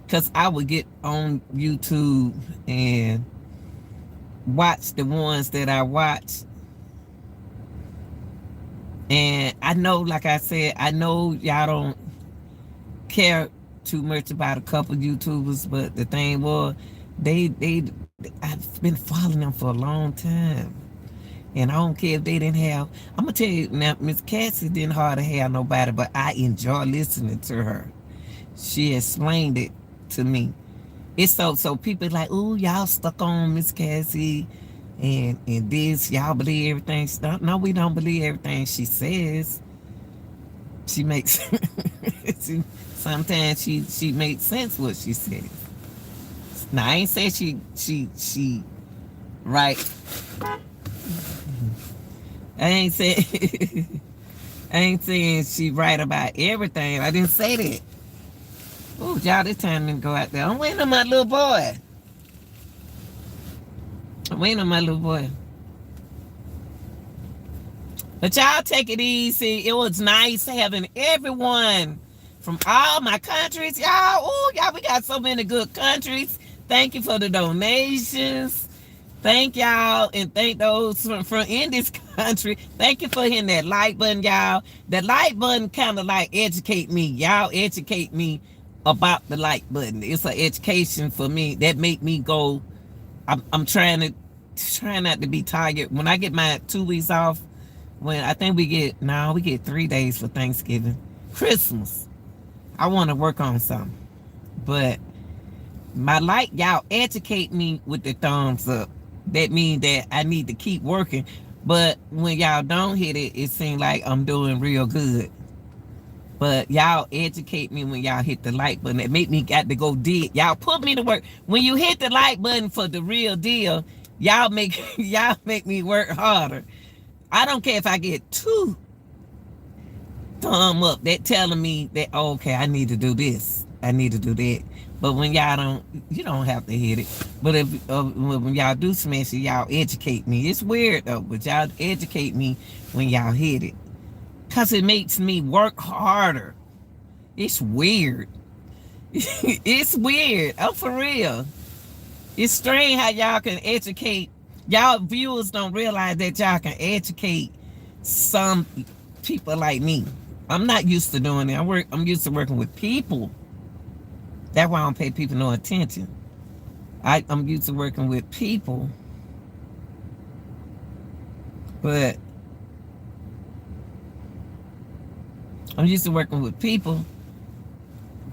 because I would get on YouTube and watch the ones that I watch. And I know, like I said, I know y'all don't care too much about a couple YouTubers, but the thing was, I've been following them for a long time. And I don't care if they didn't have, I'm gonna tell you now, Miss Cassie didn't hardly have nobody, but I enjoy listening to her. She explained it to me. It's so people like, ooh, y'all stuck on Miss Cassie and this, y'all believe everything. No, we don't believe everything she says. She makes sometimes she makes sense what she says. Now I ain't say she right. I ain't say I ain't saying she right about everything. I didn't say that. Oh, y'all, this time to go out there. I'm waiting on my little boy. But y'all take it easy. It was nice having everyone from all my countries. Y'all, oh, y'all, we got so many good countries. Thank you for the donations. Thank y'all, and thank those from in this country. Thank you for hitting that like button, y'all. That like button kind of like educate me. Y'all educate me about the like button. It's an education for me that make me go. I'm trying not to be tired. When I get my 2 weeks off, when I think we get 3 days for Thanksgiving, Christmas, I want to work on something. But my like, y'all educate me with the thumbs up. That means that I need to keep working. But when y'all don't hit it, it seems like I'm doing real good. But y'all educate me when y'all hit the like button. It make me got to go dig. Y'all put me to work. When you hit the like button for the real deal, y'all make me work harder. I don't care if I get 2 thumb up that telling me that, oh, okay, I need to do this. I need to do that. But when y'all don't, you don't have to hit it. But if when y'all do smash it, y'all educate me. It's weird though, but y'all educate me when y'all hit it. Because it makes me work harder. It's weird. It's weird. Oh, for real. It's strange how y'all can educate. Y'all viewers don't realize that y'all can educate some people like me. I'm not used to doing it. I'm used to working with people. That's why I don't pay people no attention. I'm used to working with people. But I'm used to working with people.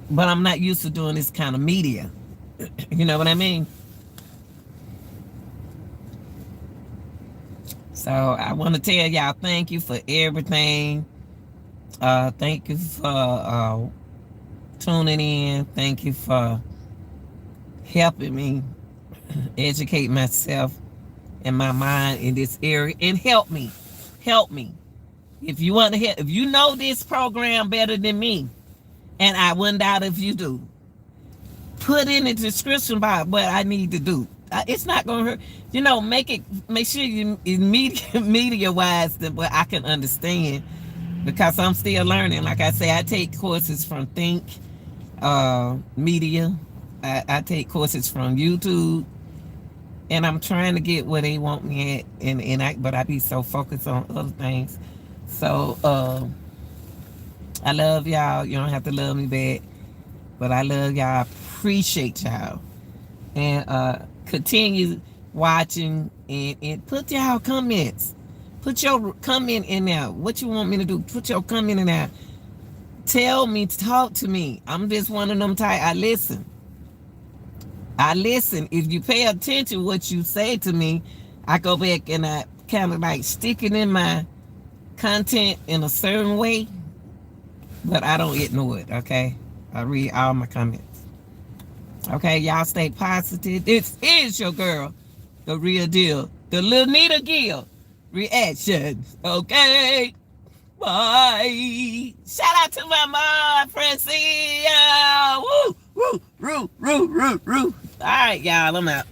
but I'm not used to doing this kind of media. You know what I mean? So I want to tell y'all thank you for everything. Thank you for tuning in. Thank you for helping me educate myself and my mind in this area, and help me. Help me. If you want to help, if you know this program better than me, and I wouldn't doubt if you do, put in the description about what I need to do. It's not gonna hurt. Make sure you media wise that what I can understand, because I'm still learning. Like I say, I take courses from Think Media. I take courses from YouTube, and I'm trying to get where they want me at, but I be so focused on other things. So I love y'all. You don't have to love me back, but I love y'all. Appreciate y'all, and continue watching, and put y'all comments. Put your comment in there. What you want me to do? Put your comment in there. Tell me, talk to me. I'm just one of them type. I listen. If you pay attention what you say to me, I go back and I kind of like stick it in my content in a certain way, but I don't ignore it, okay? I read all my comments. Okay, y'all stay positive. This is your girl, the real deal, the Lil Nita Gill reactions. Okay, bye. Shout out to my mom, Francia. Woo, woo, roo, roo, roo, roo. All right, y'all, I'm out.